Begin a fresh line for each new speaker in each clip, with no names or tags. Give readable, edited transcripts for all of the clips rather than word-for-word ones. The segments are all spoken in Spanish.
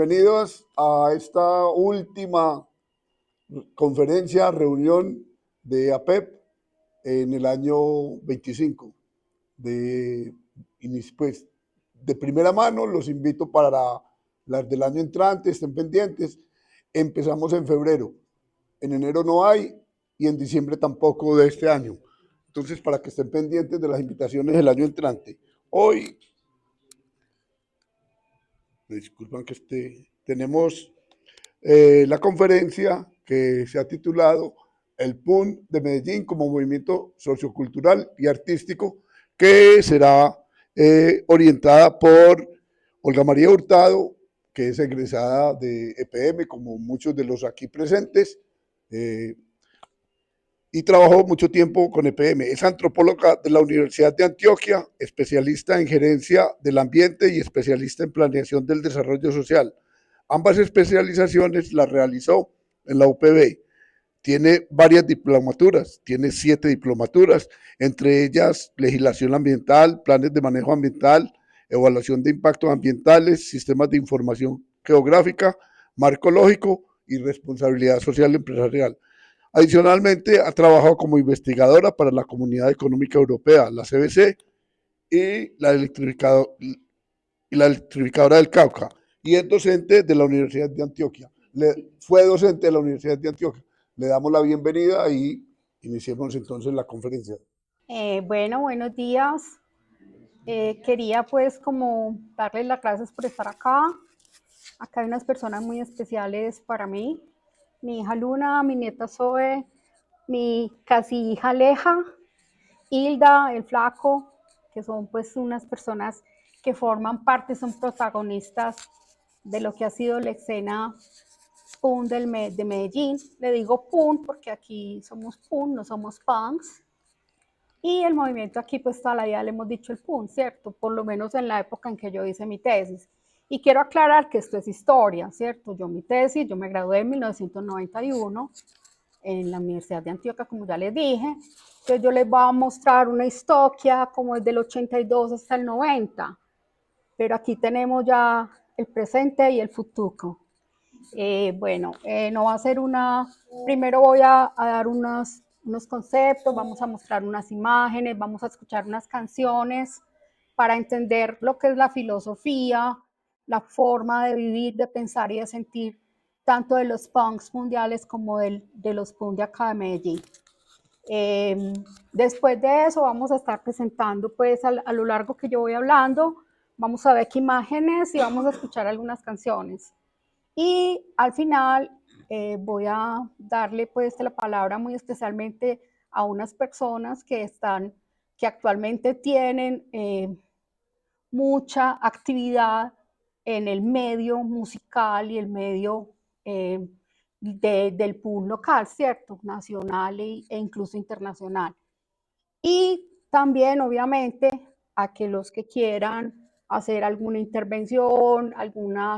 bienvenidos a esta última conferencia, reunión de APEP en el año 25. Pues, de primera mano los invito para las del año entrante, estén pendientes. Empezamos en febrero, en enero no hay y en diciembre tampoco de este año. Entonces, para que estén pendientes de las invitaciones del año entrante. Hoy, me disculpan que tenemos la conferencia que se ha titulado El PUN de Medellín como movimiento sociocultural y artístico, que será orientada por Olga María Hurtado, que es egresada de EPM, como muchos de los aquí presentes, y trabajó mucho tiempo con EPM. Es antropóloga de la Universidad de Antioquia, especialista en gerencia del ambiente y especialista en planeación del desarrollo social. Ambas especializaciones las realizó en la UPB. Tiene varias diplomaturas, tiene 7 diplomaturas, entre ellas legislación ambiental, planes de manejo ambiental, evaluación de impactos ambientales, sistemas de información geográfica, marco lógico y responsabilidad social empresarial. Adicionalmente, ha trabajado como investigadora para la Comunidad Económica Europea, la CBC, y la electrificadora del Cauca, y es docente de la Universidad de Antioquia. Fue docente de la Universidad de Antioquia. Le damos la bienvenida y iniciemos entonces la conferencia.
Buenos días. Quería pues como darles las gracias por estar acá. Acá hay unas personas muy especiales para mí. Mi hija Luna, mi nieta Zoe, mi casi hija Aleja, Hilda, el Flaco, que son pues unas personas que forman parte, son protagonistas de lo que ha sido la escena PUN de Medellín. Le digo PUN porque aquí somos PUN, no somos punks. Y el movimiento aquí, pues toda la vida le hemos dicho el PUN, ¿cierto? Por lo menos en la época en que yo hice mi tesis. Y quiero aclarar que esto es historia, ¿cierto? Yo me gradué en 1991 en la Universidad de Antioquia, como ya les dije. Entonces yo les voy a mostrar una historia como desde el 82 hasta el 90. Pero aquí tenemos ya el presente y el futuro. No va a ser primero voy a dar unos conceptos, vamos a mostrar unas imágenes, vamos a escuchar unas canciones para entender lo que es la filosofía, la forma de vivir, de pensar y de sentir, tanto de los punks mundiales como de los punks de acá de Medellín. Después de eso vamos a estar presentando, pues a lo largo que yo voy hablando, vamos a ver qué imágenes y vamos a escuchar algunas canciones. Y al final voy a darle pues la palabra muy especialmente a unas personas que actualmente tienen mucha actividad en el medio musical y el medio del PUN local, ¿cierto? Nacional e incluso internacional. Y también, obviamente, a que los que quieran hacer alguna intervención,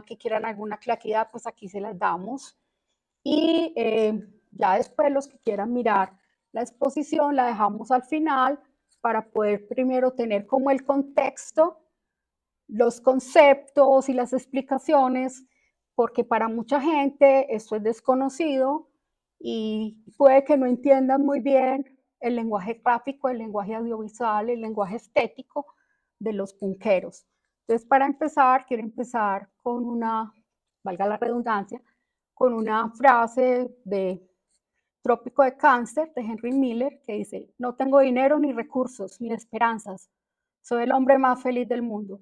que quieran alguna claridad, pues aquí se las damos. Y ya después los que quieran mirar la exposición la dejamos al final para poder primero tener como el contexto, los conceptos y las explicaciones, porque para mucha gente esto es desconocido y puede que no entiendan muy bien el lenguaje gráfico, el lenguaje audiovisual, el lenguaje estético de los punqueros. Entonces, para empezar, quiero empezar con valga la redundancia, con una frase de Trópico de Cáncer de Henry Miller que dice: no tengo dinero ni recursos ni esperanzas, soy el hombre más feliz del mundo.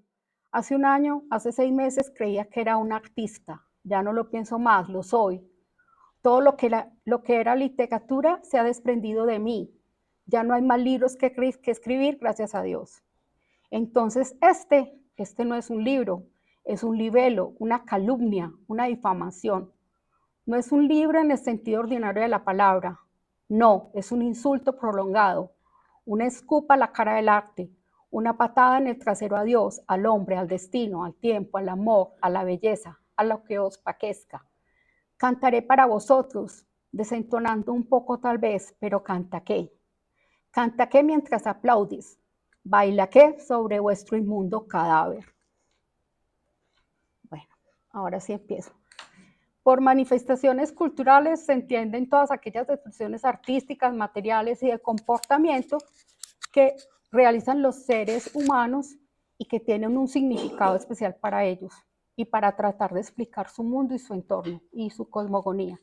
Hace un año, hace 6 meses creía que era un artista, ya no lo pienso más, lo soy. Todo lo que era literatura se ha desprendido de mí, ya no hay más libros que escribir, gracias a Dios. Entonces este no es un libro, es un libelo, una calumnia, una difamación. No es un libro en el sentido ordinario de la palabra, no, es un insulto prolongado, una escupa a la cara del arte, una patada en el trasero a Dios, al hombre, al destino, al tiempo, al amor, a la belleza, a lo que os paquezca. Cantaré para vosotros, desentonando un poco tal vez, pero canta qué. Canta qué mientras aplaudís, baila qué sobre vuestro inmundo cadáver. Bueno, Ahora sí empiezo. Por manifestaciones culturales se entienden todas aquellas expresiones artísticas, materiales y de comportamiento que realizan los seres humanos y que tienen un significado especial para ellos y para tratar de explicar su mundo y su entorno y su cosmogonía.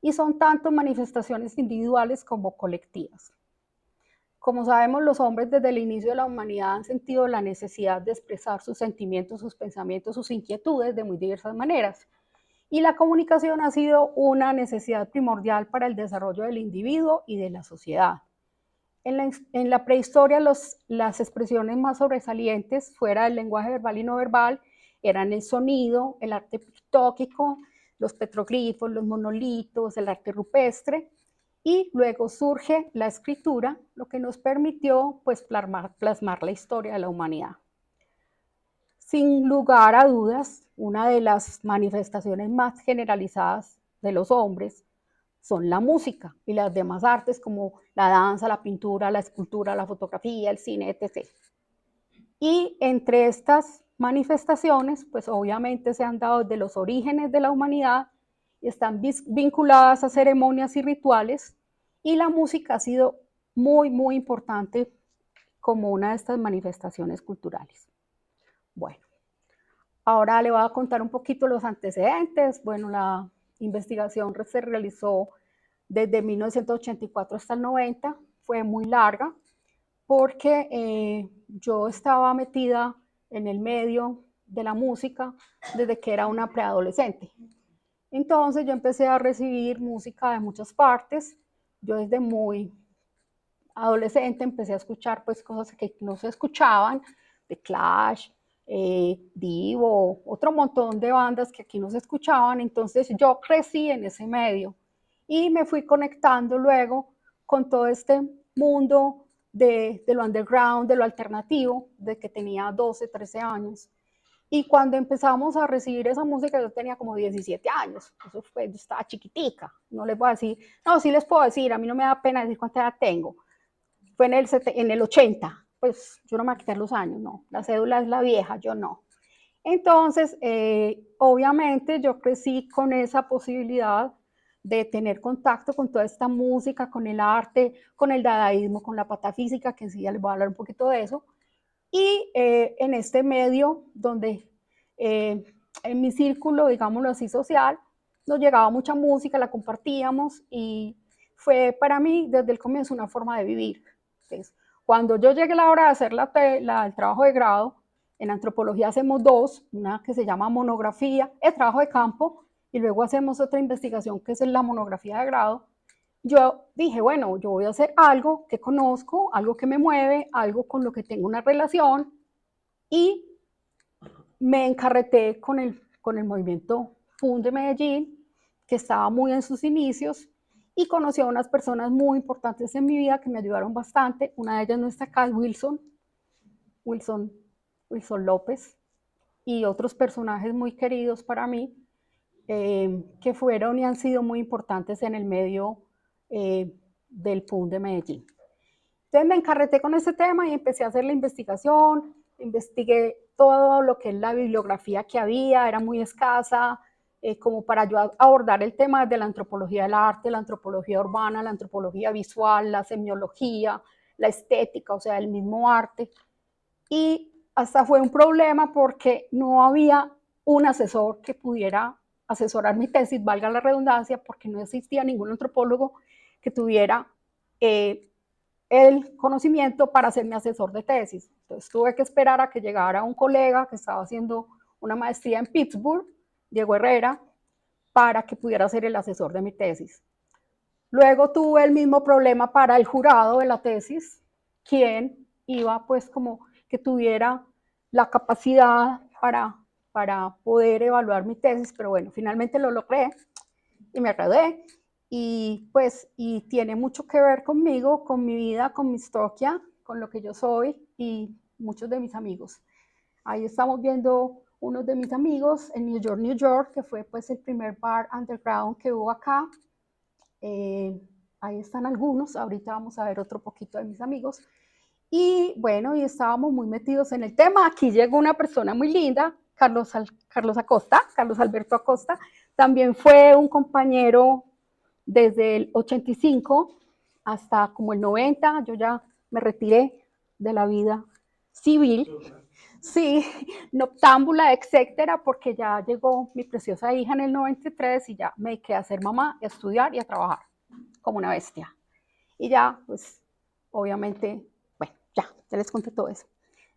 Y son tanto manifestaciones individuales como colectivas. Como sabemos, los hombres desde el inicio de la humanidad han sentido la necesidad de expresar sus sentimientos, sus pensamientos, sus inquietudes de muy diversas maneras. Y la comunicación ha sido una necesidad primordial para el desarrollo del individuo y de la sociedad. En la prehistoria, las expresiones más sobresalientes, fuera del lenguaje verbal y no verbal, eran el sonido, el arte pictórico, los petroglifos, los monolitos, el arte rupestre, y luego surge la escritura, lo que nos permitió pues, plasmar la historia de la humanidad. Sin lugar a dudas, una de las manifestaciones más generalizadas de los hombres son la música y las demás artes como la danza, la pintura, la escultura, la fotografía, el cine, etc. Y entre estas manifestaciones, pues obviamente se han dado desde los orígenes de la humanidad y están vinculadas a ceremonias y rituales, y la música ha sido muy, muy importante como una de estas manifestaciones culturales. Bueno, ahora le voy a contar un poquito los antecedentes. Bueno, la investigación se realizó desde 1984 hasta el 90, fue muy larga porque yo estaba metida en el medio de la música desde que era una preadolescente. Entonces yo empecé a recibir música de muchas partes. Yo desde muy adolescente empecé a escuchar pues cosas que no se escuchaban, de Clash, Divo, otro montón de bandas que aquí no se escuchaban. Entonces yo crecí en ese medio y me fui conectando luego con todo este mundo de lo underground, de lo alternativo, de que tenía 12, 13 años. Y cuando empezamos a recibir esa música, yo tenía como 17 años. Eso fue, yo estaba chiquitica. No les voy a decir, no, sí les puedo decir, a mí no me da pena decir cuánta edad tengo. Fue en el 80, pues yo no me voy a quitar los años, no. La cédula es la vieja, yo no. Entonces, obviamente yo crecí con esa posibilidad de tener contacto con toda esta música, con el arte, con el dadaísmo, con la patafísica, que sí ya les voy a hablar un poquito de eso. Y en este medio donde en mi círculo, digámoslo así, social, nos llegaba mucha música, la compartíamos y fue para mí desde el comienzo una forma de vivir. Entonces, cuando yo llegué a la hora de hacer el trabajo de grado, en antropología hacemos dos, una que se llama monografía, el trabajo de campo, y luego hacemos otra investigación que es la monografía de grado. Yo dije, bueno, yo voy a hacer algo que conozco, algo que me mueve, algo con lo que tengo una relación, y me encarreté con el movimiento FUN de Medellín, que estaba muy en sus inicios, y conocí a unas personas muy importantes en mi vida que me ayudaron bastante. Una de ellas no está acá, es Wilson, Wilson López, y otros personajes muy queridos para mí, que fueron y han sido muy importantes en el medio del PUN de Medellín. Entonces me encarreté con ese tema y empecé a hacer la investigación, investigué todo lo que es la bibliografía que había, era muy escasa, como para yo abordar el tema de la antropología del arte, la antropología urbana, la antropología visual, la semiología, la estética, o sea, el mismo arte. Y hasta fue un problema porque no había un asesor que pudiera asesorar mi tesis, valga la redundancia, porque no existía ningún antropólogo que tuviera el conocimiento para ser mi asesor de tesis. Entonces tuve que esperar a que llegara un colega que estaba haciendo una maestría en Pittsburgh, Diego Herrera, para que pudiera ser el asesor de mi tesis. Luego tuve el mismo problema para el jurado de la tesis, quien iba pues como que tuviera la capacidad para poder evaluar mi tesis, pero bueno, finalmente lo logré y me gradué. Y pues, y tiene mucho que ver conmigo, con mi vida, con mi historia, con lo que yo soy y muchos de mis amigos. Ahí estamos viendo unos de mis amigos en New York, que fue pues el primer bar underground que hubo acá. Ahí están algunos, ahorita vamos a ver otro poquito de mis amigos. Y bueno, y estábamos muy metidos en el tema. Aquí llegó una persona muy linda, Carlos Acosta, Carlos Alberto Acosta, también fue un compañero desde el 85 hasta como el 90, yo ya me retiré de la vida civil, sí, noctámbula, etcétera, porque ya llegó mi preciosa hija en el 93 y ya me dediqué a ser mamá, a estudiar y a trabajar como una bestia. Y ya, pues, obviamente, bueno, ya les conté todo eso.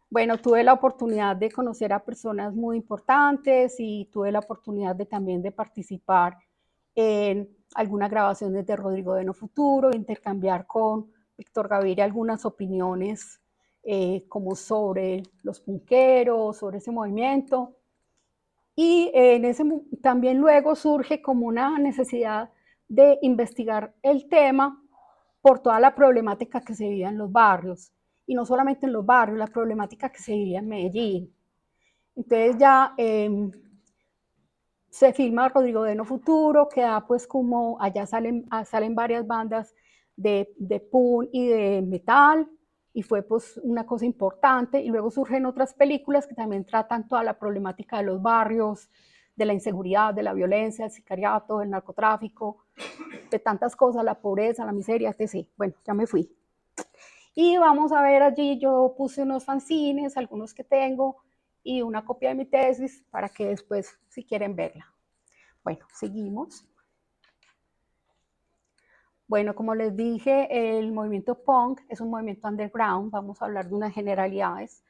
Bueno, tuve la oportunidad de conocer a personas muy importantes y tuve la oportunidad de también de participar en algunas grabaciones de Rodrigo de No Futuro, intercambiar con Víctor Gaviria algunas opiniones como sobre los punqueros, sobre ese movimiento. Y en ese, también luego surge como una necesidad de investigar el tema por toda la problemática que se vivía en los barrios. Y no solamente en los barrios, la problemática que se vivía en Medellín. Entonces ya se filma Rodrigo de No Futuro, que da pues como, allá salen varias bandas de punk y de metal, y fue pues una cosa importante, y luego surgen otras películas que también tratan toda la problemática de los barrios, de la inseguridad, de la violencia, el sicariato, el narcotráfico, de tantas cosas, la pobreza, la miseria, etc. Bueno, ya me fui. Y vamos a ver allí, yo puse unos fanzines, algunos que tengo, y una copia de mi tesis para que después, si quieren verla. Bueno, seguimos. Bueno, como les dije, el movimiento punk es un movimiento underground, vamos a hablar de unas generalidades.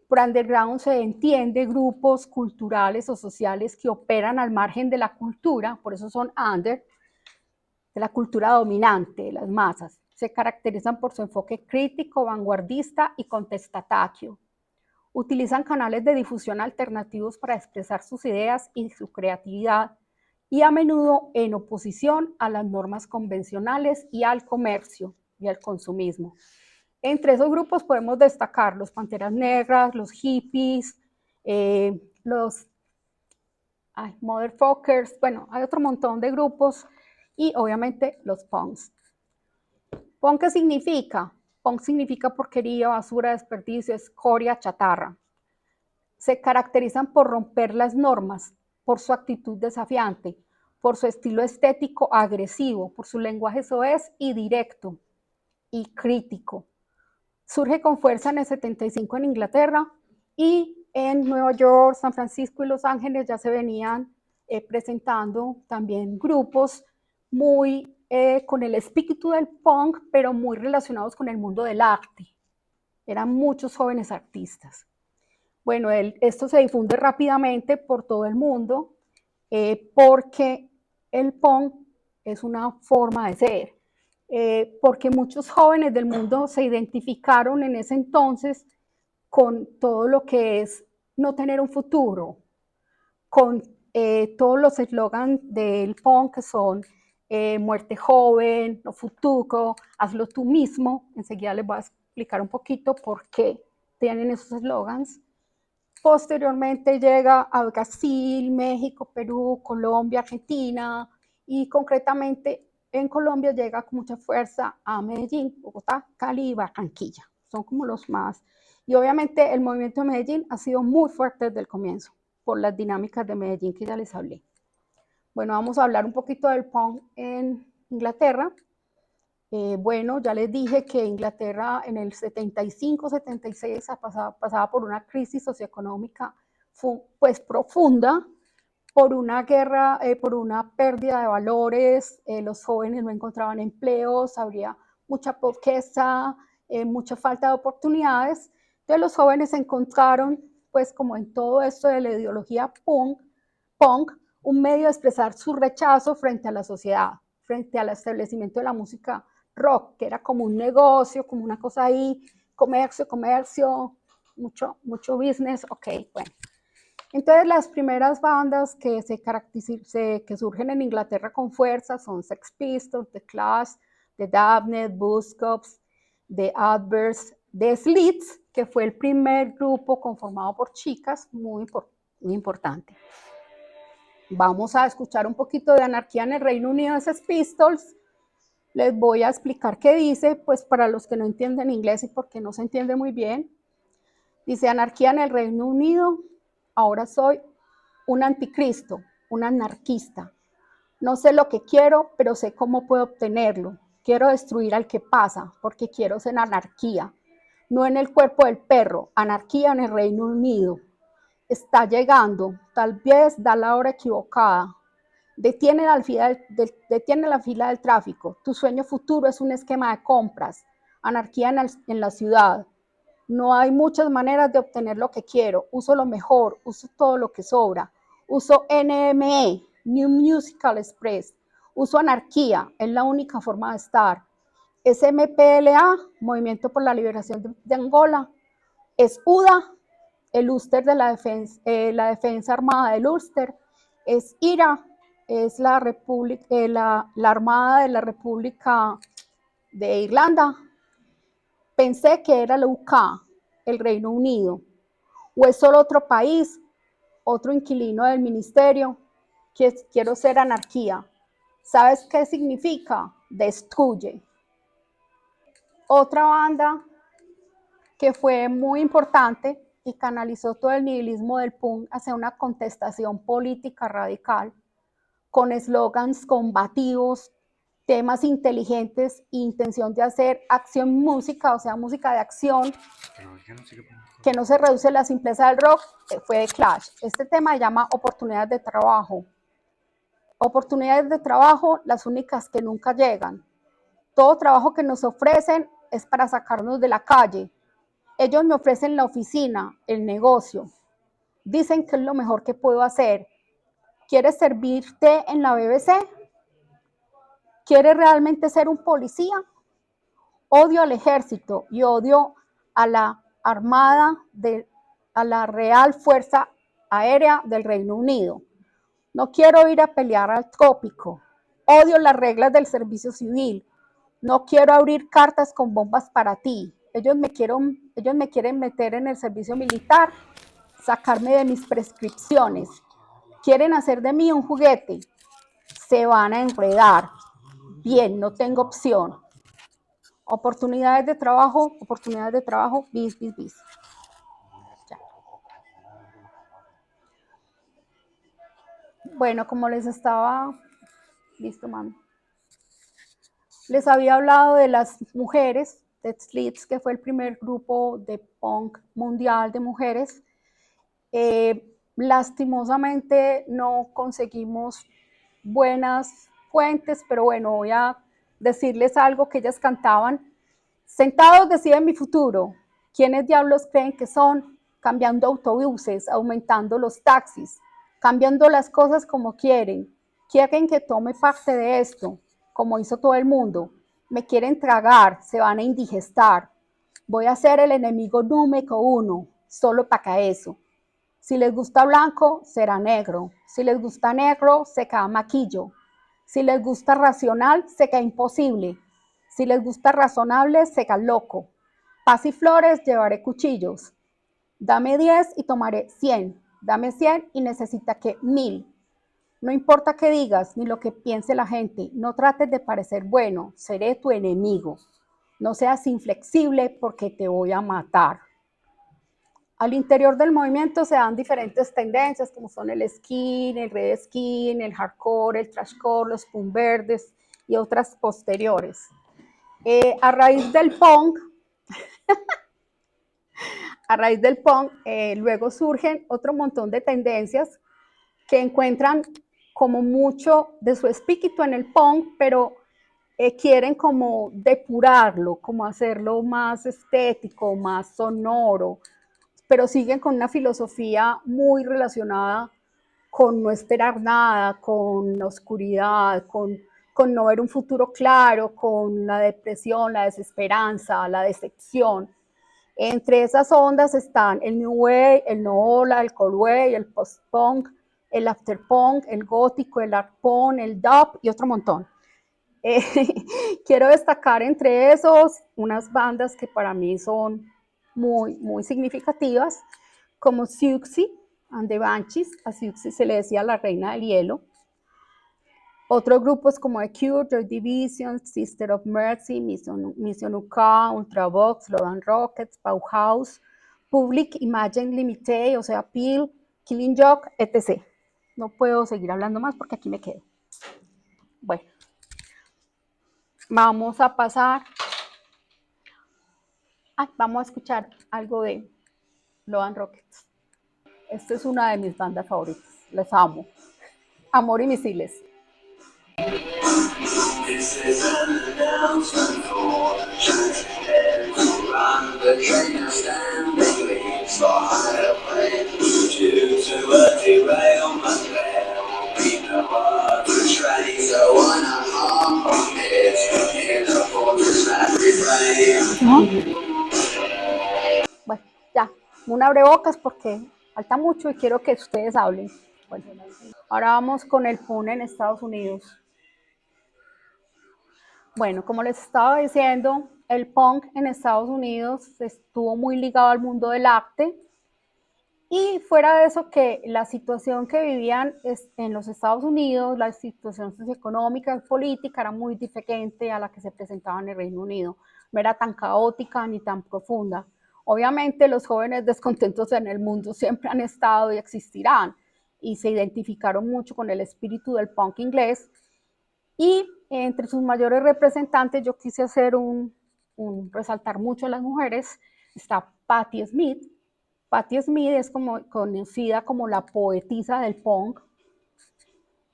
Por underground se entiende grupos culturales o sociales que operan al margen de la cultura, por eso son under, de la cultura dominante de las masas. Se caracterizan por su enfoque crítico, vanguardista y contestatario. Utilizan canales de difusión alternativos para expresar sus ideas y su creatividad, y a menudo en oposición a las normas convencionales y al comercio y al consumismo. Entre esos grupos podemos destacar los Panteras Negras, los hippies, los motherfuckers, bueno, hay otro montón de grupos, y obviamente los punks. ¿Punk qué significa? Punk significa porquería, basura, desperdicio, escoria, chatarra. Se caracterizan por romper las normas, por su actitud desafiante, por su estilo estético agresivo, por su lenguaje soez y directo y crítico. Surge con fuerza en el 75 en Inglaterra, y en Nueva York, San Francisco y Los Ángeles ya se venían presentando también grupos muy con el espíritu del punk, pero muy relacionados con el mundo del arte. Eran muchos jóvenes artistas. Bueno, esto se difunde rápidamente por todo el mundo porque el punk es una forma de ser, porque muchos jóvenes del mundo se identificaron en ese entonces con todo lo que es no tener un futuro, con todos los eslogans del punk que son muerte joven, no futuro, hazlo tú mismo. Enseguida les voy a explicar un poquito por qué tienen esos eslogans. Posteriormente llega a Brasil, México, Perú, Colombia, Argentina, y concretamente en Colombia llega con mucha fuerza a Medellín, Bogotá, Cali y Barranquilla. Son como los más. Y obviamente el movimiento de Medellín ha sido muy fuerte desde el comienzo, por las dinámicas de Medellín que ya les hablé. Bueno, vamos a hablar un poquito del punk en Inglaterra. Bueno, ya les dije que Inglaterra en el 75-76 pasaba por una crisis socioeconómica pues profunda, por una guerra, por una pérdida de valores, los jóvenes no encontraban empleos, habría mucha pobreza, mucha falta de oportunidades. Entonces los jóvenes encontraron, pues como en todo esto de la ideología punk, un medio de expresar su rechazo frente a la sociedad, frente al establecimiento de la música rock, que era como un negocio, como una cosa ahí, comercio, mucho business, ok, bueno. Entonces las primeras bandas que que surgen en Inglaterra con fuerza son Sex Pistols, The Clash, The Damned, Buzzcocks, The Adverts, The Slits, que fue el primer grupo conformado por chicas, muy importante. Vamos a escuchar un poquito de Anarquía en el Reino Unido de Sex Pistols. Les voy a explicar qué dice, pues para los que no entienden inglés y porque no se entiende muy bien. Dice: anarquía en el Reino Unido. ahora soy un anticristo, un anarquista. No sé lo que quiero, pero sé cómo puedo obtenerlo. Quiero destruir al que pasa, porque quiero ser anarquía. No en el cuerpo del perro, anarquía en el Reino Unido. Está llegando, tal vez da la hora equivocada. Detiene la fila del tráfico. Tu sueño futuro es un esquema de compras. Anarquía en la ciudad. No hay muchas maneras de obtener lo que quiero. Uso lo mejor, uso todo lo que sobra. Uso NME, New Musical Express. Uso anarquía, es la única forma de estar. Es MPLA, Movimiento por la Liberación de Angola. Es UDA, el Ulster de la defensa armada del Ulster. Es IRA, es la Armada de la República de Irlanda. Pensé que era la UK, el Reino Unido, o es solo otro país, otro inquilino del ministerio, que quiero ser anarquía. ¿Sabes qué significa? Destruye. Otra banda que fue muy importante y canalizó todo el nihilismo del punk hacia una contestación política radical, con eslogans combativos, temas inteligentes e intención de hacer acción música, o sea, música de acción, que no se reduce a la simpleza del rock, fue The Clash. Este tema se llama Oportunidades de Trabajo. Oportunidades de trabajo, las únicas que nunca llegan. Todo trabajo que nos ofrecen es para sacarnos de la calle. Ellos me ofrecen la oficina, el negocio. Dicen que es lo mejor que puedo hacer. ¿Quieres servirte en la BBC? ¿Quieres realmente ser un policía? Odio al ejército y odio a la Armada, a la Real Fuerza Aérea del Reino Unido. No quiero ir a pelear al trópico. Odio las reglas del servicio civil. No quiero abrir cartas con bombas para ti. Ellos me quieren meter en el servicio militar, sacarme de mis prescripciones. Quieren hacer de mí un juguete. Se van a enredar. Bien, no tengo opción. Oportunidades de trabajo, bis, bis, bis. Ya. Bueno, como les estaba, listo, mami. Les había hablado de las mujeres, de Slits, que fue el primer grupo de punk mundial de mujeres. Lastimosamente no conseguimos buenas fuentes, pero bueno, voy a decirles algo que ellas cantaban. Sentados deciden mi futuro. ¿Quiénes diablos creen que son? Cambiando autobuses, aumentando los taxis, cambiando las cosas como quieren. Quieren que tome parte de esto, como hizo todo el mundo. Me quieren tragar, se van a indigestar. Voy a ser el enemigo número 1, solo para eso. Si les gusta blanco, será negro. Si les gusta negro, se cae maquillo. Si les gusta racional, se cae imposible. Si les gusta razonable, se cae loco. Paz y flores, llevaré cuchillos. Dame 10 y tomaré 100. Dame 100 y necesita que 1000. No importa qué digas ni lo que piense la gente, no trates de parecer bueno, seré tu enemigo. No seas inflexible porque te voy a matar. Al interior del movimiento se dan diferentes tendencias, como son el skin, el red skin, el hardcore, el trashcore, los punk verdes y otras posteriores. A raíz del punk, luego surgen otro montón de tendencias que encuentran como mucho de su espíritu en el punk, pero quieren como depurarlo, como hacerlo más estético, más sonoro, pero siguen con una filosofía muy relacionada con no esperar nada, con la oscuridad, con no ver un futuro claro, con la depresión, la desesperanza, la decepción. Entre esas ondas están el New Wave, el No-Ola, el Cold Wave, el Post-Punk, el After-Punk, el Gótico, el Art-Punk, el Dub y otro montón. Quiero destacar entre esos unas bandas que para mí son muy, muy significativas, como Siouxsie and the Banshees. A Siouxsie se le decía la reina del hielo. Otros grupos como The Cure, Joy Division, Sister of Mercy, Mission UK, Ultravox, Love and Rockets, Bauhaus, Public Image Limited, o sea, Peel, Killing Joke, etc. No puedo seguir hablando más porque aquí me quedo. Bueno, vamos a pasar. Vamos a escuchar algo de Love and Rockets. Esta es una de mis bandas favoritas. Les amo. Amor y misiles. This is an announcement for transparent to run. The train is standing, leaves for higher plane. Due to a derailment, there will be no other train. So why not harm on it in a fortress that refrain? Bueno, ya, un abrebocas porque falta mucho y quiero que ustedes hablen. Bueno, ahora vamos con el punk en Estados Unidos. Bueno, como les estaba diciendo, el punk en Estados Unidos estuvo muy ligado al mundo del arte y fuera de eso que la situación que vivían en los Estados Unidos, la situación socioeconómica y política era muy diferente a la que se presentaba en el Reino Unido. No era tan caótica ni tan profunda. Obviamente los jóvenes descontentos en el mundo siempre han estado y existirán y se identificaron mucho con el espíritu del punk inglés. Y entre sus mayores representantes yo quise hacer resaltar mucho a las mujeres. Está Patti Smith. Patti Smith es conocida como la poetisa del punk.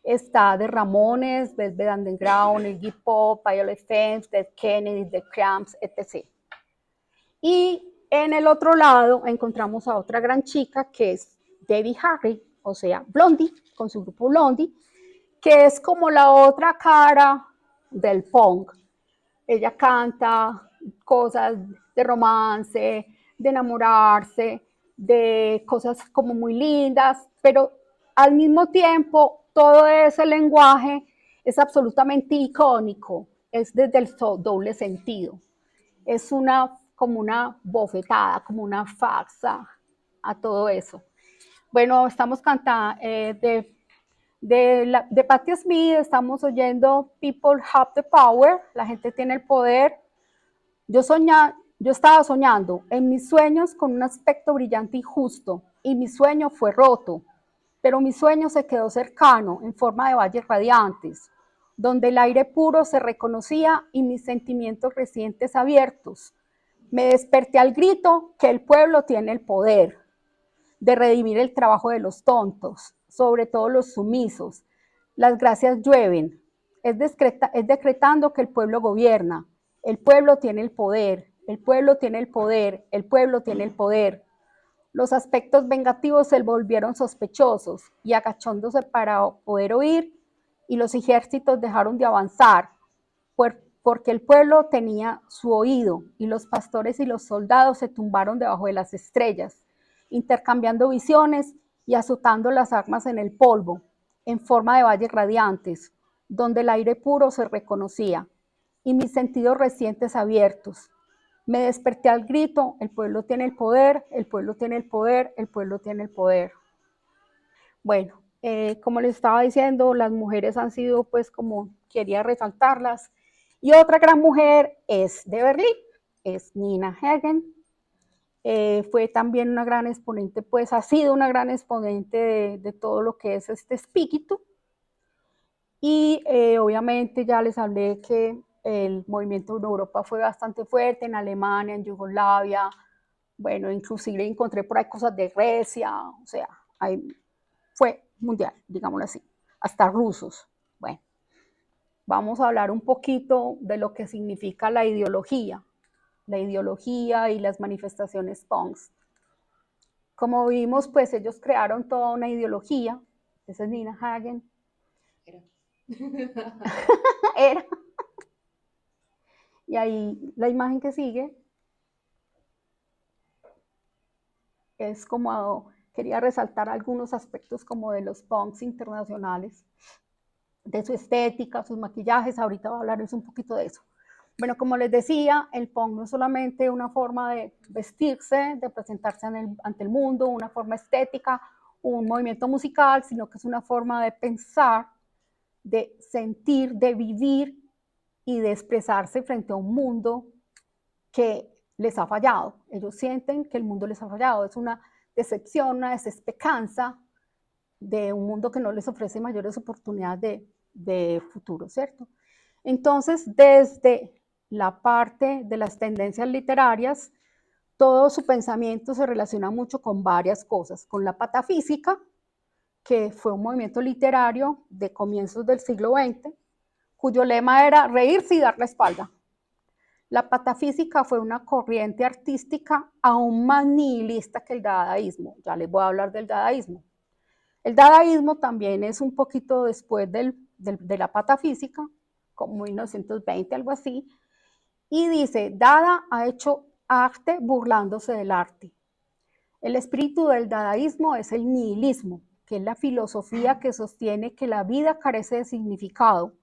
Está The Ramones, Velvet Underground, Iggy Pop, Violet Femmes, Dead Kennedys, The Cramps, etc. Y en el otro lado encontramos a otra gran chica que es Debbie Harry, o sea, Blondie, con su grupo Blondie, que es como la otra cara del punk. Ella canta cosas de romance, de enamorarse, de cosas como muy lindas, pero al mismo tiempo todo ese lenguaje es absolutamente icónico, es desde el doble sentido. Es como una bofetada, como una farsa a todo eso. Bueno, estamos cantando de Patti Smith, estamos oyendo People Have the Power, la gente tiene el poder. Yo estaba soñando en mis sueños con un aspecto brillante y justo, y mi sueño fue roto, pero mi sueño se quedó cercano, en forma de valles radiantes, donde el aire puro se reconocía y mis sentimientos recientes abiertos. Me desperté al grito que el pueblo tiene el poder de redimir el trabajo de los tontos, sobre todo los sumisos. Las gracias llueven. Es decretando que el pueblo gobierna. El pueblo tiene el poder. El pueblo tiene el poder. El pueblo tiene el poder. Los aspectos vengativos se volvieron sospechosos y agachándose para poder oír, y los ejércitos dejaron de avanzar, porque el pueblo tenía su oído, y los pastores y los soldados se tumbaron debajo de las estrellas, intercambiando visiones y azotando las armas en el polvo, en forma de valles radiantes, donde el aire puro se reconocía, y mis sentidos recientes abiertos. Me desperté al grito, el pueblo tiene el poder, el pueblo tiene el poder, el pueblo tiene el poder. Bueno, como les estaba diciendo, las mujeres han sido, pues, como quería resaltarlas. Y otra gran mujer es de Berlín, es Nina Hagen. Fue también una gran exponente, pues ha sido una gran exponente de todo lo que es este espíritu. Y obviamente ya les hablé que el movimiento en Europa fue bastante fuerte, en Alemania, en Yugoslavia, bueno, inclusive encontré por ahí cosas de Grecia, o sea, fue mundial, digámoslo así, hasta rusos. Bueno, vamos a hablar un poquito de lo que significa la ideología y las manifestaciones punks. Como vimos, pues ellos crearon toda una ideología, esa es Nina Hagen. Era. Y ahí la imagen que sigue es como, quería resaltar algunos aspectos como de los punks internacionales, de su estética, sus maquillajes. Ahorita voy a hablarles un poquito de eso. Bueno, como les decía, el punk no es solamente una forma de vestirse, de presentarse ante el mundo, una forma estética, un movimiento musical, sino que es una forma de pensar, de sentir, de vivir y de expresarse frente a un mundo que les ha fallado. Ellos sienten que el mundo les ha fallado. Es una decepción, una desesperanza de un mundo que no les ofrece mayores oportunidades de futuro, ¿cierto? Entonces, desde la parte de las tendencias literarias, todo su pensamiento se relaciona mucho con varias cosas, con la patafísica, que fue un movimiento literario de comienzos del siglo XX, cuyo lema era reírse y dar la espalda. La patafísica fue una corriente artística aún más nihilista que el dadaísmo. Ya les voy a hablar del dadaísmo. El dadaísmo también es un poquito después de la patafísica, como 1920, algo así, y dice, Dada ha hecho arte burlándose del arte. El espíritu del dadaísmo es el nihilismo, que es la filosofía que sostiene que la vida carece de significado,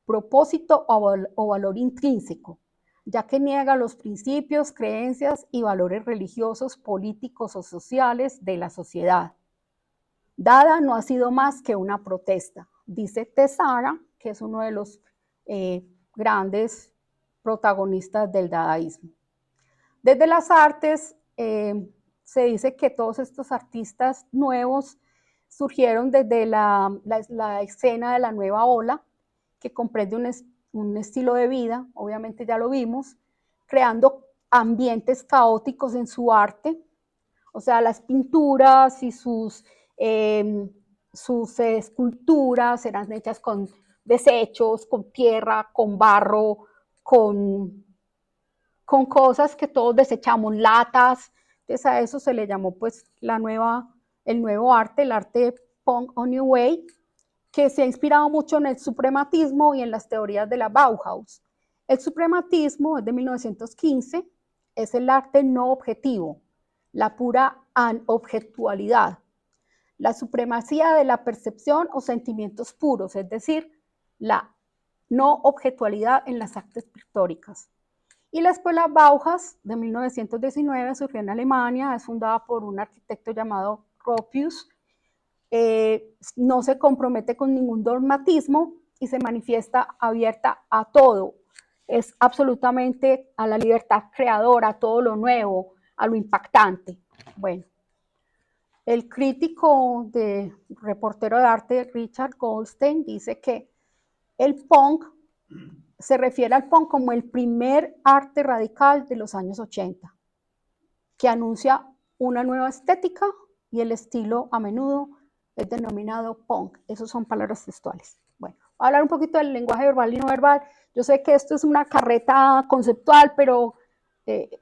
propósito o valor intrínseco, ya que niega los principios, creencias y valores religiosos, políticos o sociales de la sociedad. Dada no ha sido más que una protesta, dice Tessara, que es uno de los grandes protagonistas del dadaísmo. Desde las artes, se dice que todos estos artistas nuevos surgieron desde la escena de la nueva ola, que comprende un estilo de vida, obviamente ya lo vimos, creando ambientes caóticos en su arte, o sea, las pinturas y sus esculturas eran hechas con desechos, con tierra, con barro, con cosas que todos desechamos, latas. Entonces a eso se le llamó pues el nuevo arte, el arte punk o new wave, que se ha inspirado mucho en el suprematismo y en las teorías de la Bauhaus. El suprematismo es de 1915, es el arte no objetivo, la pura anobjetualidad, la supremacía de la percepción o sentimientos puros, es decir, la no objetualidad en las artes pictóricas. Y la escuela Bauhaus de 1919 surgió en Alemania, es fundada por un arquitecto llamado Gropius, no se compromete con ningún dogmatismo y se manifiesta abierta a todo, es absolutamente a la libertad creadora, a todo lo nuevo, a lo impactante. Bueno, el crítico reportero de arte Richard Goldstein dice que el punk se refiere al punk como el primer arte radical de los años 80, que anuncia una nueva estética y el estilo a menudo es denominado punk. Esas son palabras textuales. Bueno, voy a hablar un poquito del lenguaje verbal y no verbal. Yo sé que esto es una carreta conceptual, pero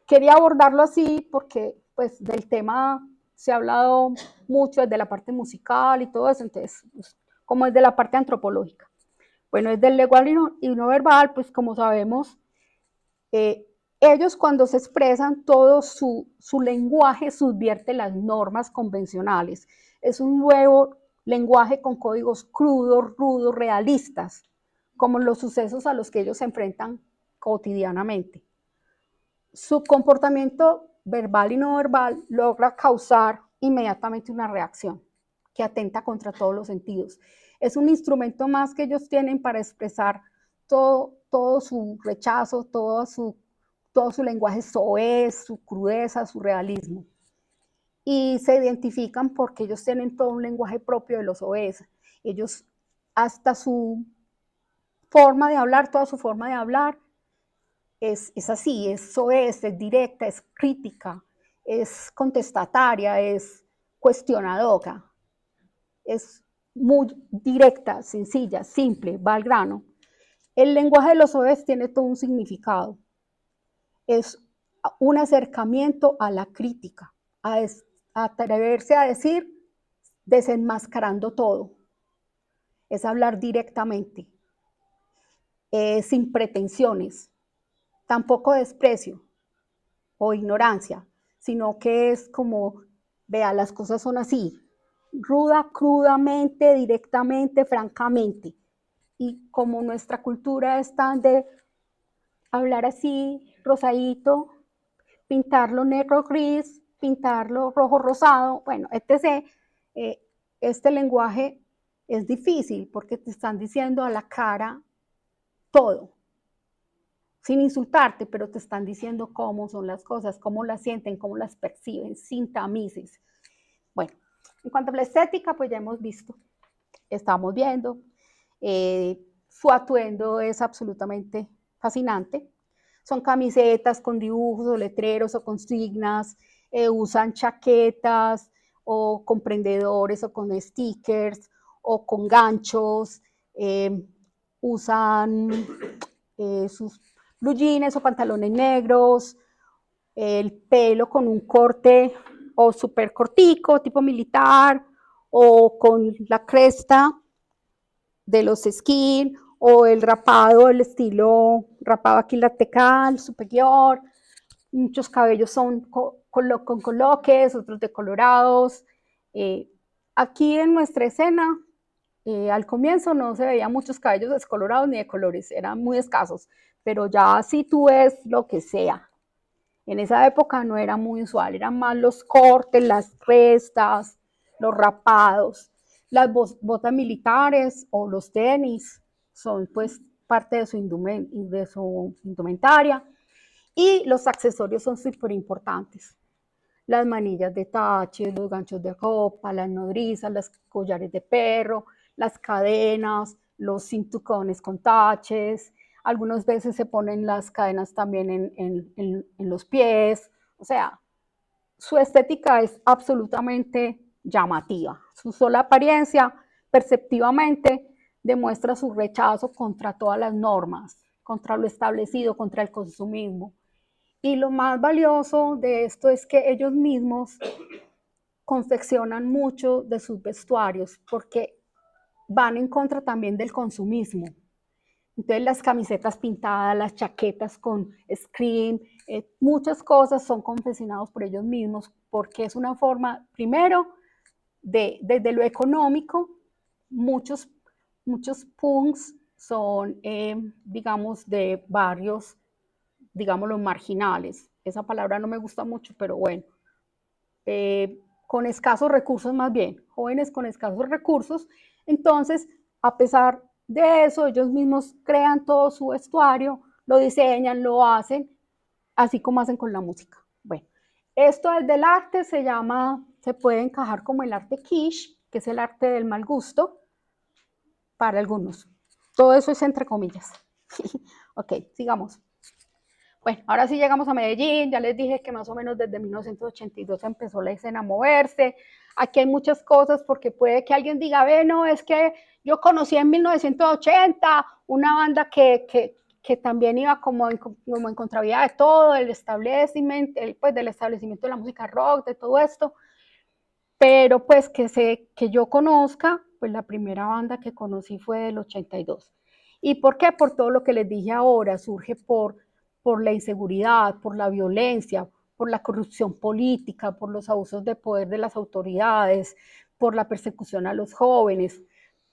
quería abordarlo así porque pues del tema se ha hablado mucho desde la parte musical y todo eso, entonces, pues, como desde la parte antropológica. Bueno, desde el lenguaje y no verbal, pues como sabemos, ellos cuando se expresan, todo su lenguaje subvierte las normas convencionales. Es un nuevo lenguaje con códigos crudos, rudos, realistas, como los sucesos a los que ellos se enfrentan cotidianamente. Su comportamiento verbal y no verbal logra causar inmediatamente una reacción que atenta contra todos los sentidos. Es un instrumento más que ellos tienen para expresar todo su rechazo, todo su lenguaje soez, su crudeza, su realismo. Y se identifican porque ellos tienen todo un lenguaje propio de los soez. Ellos, hasta su forma de hablar, toda su forma de hablar, es así, es soez, es directa, es crítica, es contestataria, es cuestionadora, es muy directa, sencilla, simple, va al grano. El lenguaje de los soez tiene todo un significado. Es un acercamiento a la crítica, a atreverse a decir desenmascarando todo. Es hablar directamente, sin pretensiones, tampoco desprecio o ignorancia, sino que es como, vea, las cosas son así, ruda, crudamente, directamente, francamente. Y como nuestra cultura es tan de hablar así, rosadito, pintarlo negro gris, pintarlo rojo rosado, bueno, etc. Este lenguaje es difícil porque te están diciendo a la cara todo, sin insultarte, pero te están diciendo cómo son las cosas, cómo las sienten, cómo las perciben, sin tamices. Bueno, En cuanto a la estética, pues ya hemos visto, estamos viendo, su atuendo es absolutamente fascinante. Son camisetas con dibujos o letreros o consignas, usan chaquetas o con prendedores o con stickers o con ganchos, usan sus blue jeans o pantalones negros, el pelo con un corte o súper cortico, tipo militar, o con la cresta de los skin, o el rapado, el estilo rapado aquí lateral, superior. Muchos cabellos son con coloques, otros decolorados. Aquí en nuestra escena, al comienzo no se veían muchos cabellos descolorados ni de colores, eran muy escasos, pero ya si tú ves lo que sea. En esa época no era muy usual, eran más los cortes, las crestas, los rapados. Las botas militares o los tenis son pues parte de su indumentaria, y los accesorios son súper importantes. Las manillas de taches, los ganchos de ropa, las nodrizas, los collares de perro, las cadenas, los cinturones con taches. Algunas veces se ponen las cadenas también en los pies. O sea, su estética es absolutamente llamativa. Su sola apariencia, perceptivamente, demuestra su rechazo contra todas las normas, contra lo establecido, contra el consumismo. Y lo más valioso de esto es que ellos mismos confeccionan mucho de sus vestuarios porque van en contra también del consumismo. Entonces las camisetas pintadas, las chaquetas con screen, muchas cosas son confeccionadas por ellos mismos porque es una forma, primero, desde lo económico, muchos punks son, digamos, de barrios, digamos, los marginales. Esa palabra no me gusta mucho, pero bueno, con escasos recursos más bien, jóvenes con escasos recursos. Entonces, a pesar de eso, ellos mismos crean todo su vestuario, lo diseñan, lo hacen, así como hacen con la música. Bueno, esto del arte se puede encajar como el arte quiche, que es el arte del mal gusto para algunos. Todo eso es entre comillas. Ok, sigamos. Bueno, ahora sí llegamos a Medellín, ya les dije que más o menos desde 1982 empezó la escena a moverse. Aquí hay muchas cosas porque puede que alguien diga, ve, no, es que yo conocí en 1980 una banda que también iba como en contravía de todo, el establecimiento, pues del establecimiento de la música rock, de todo esto. Pero pues que yo conozca, pues la primera banda que conocí fue del 82. ¿Y por qué? Por todo lo que les dije ahora, surge por la inseguridad, por la violencia, por la corrupción política, por los abusos de poder de las autoridades, por la persecución a los jóvenes,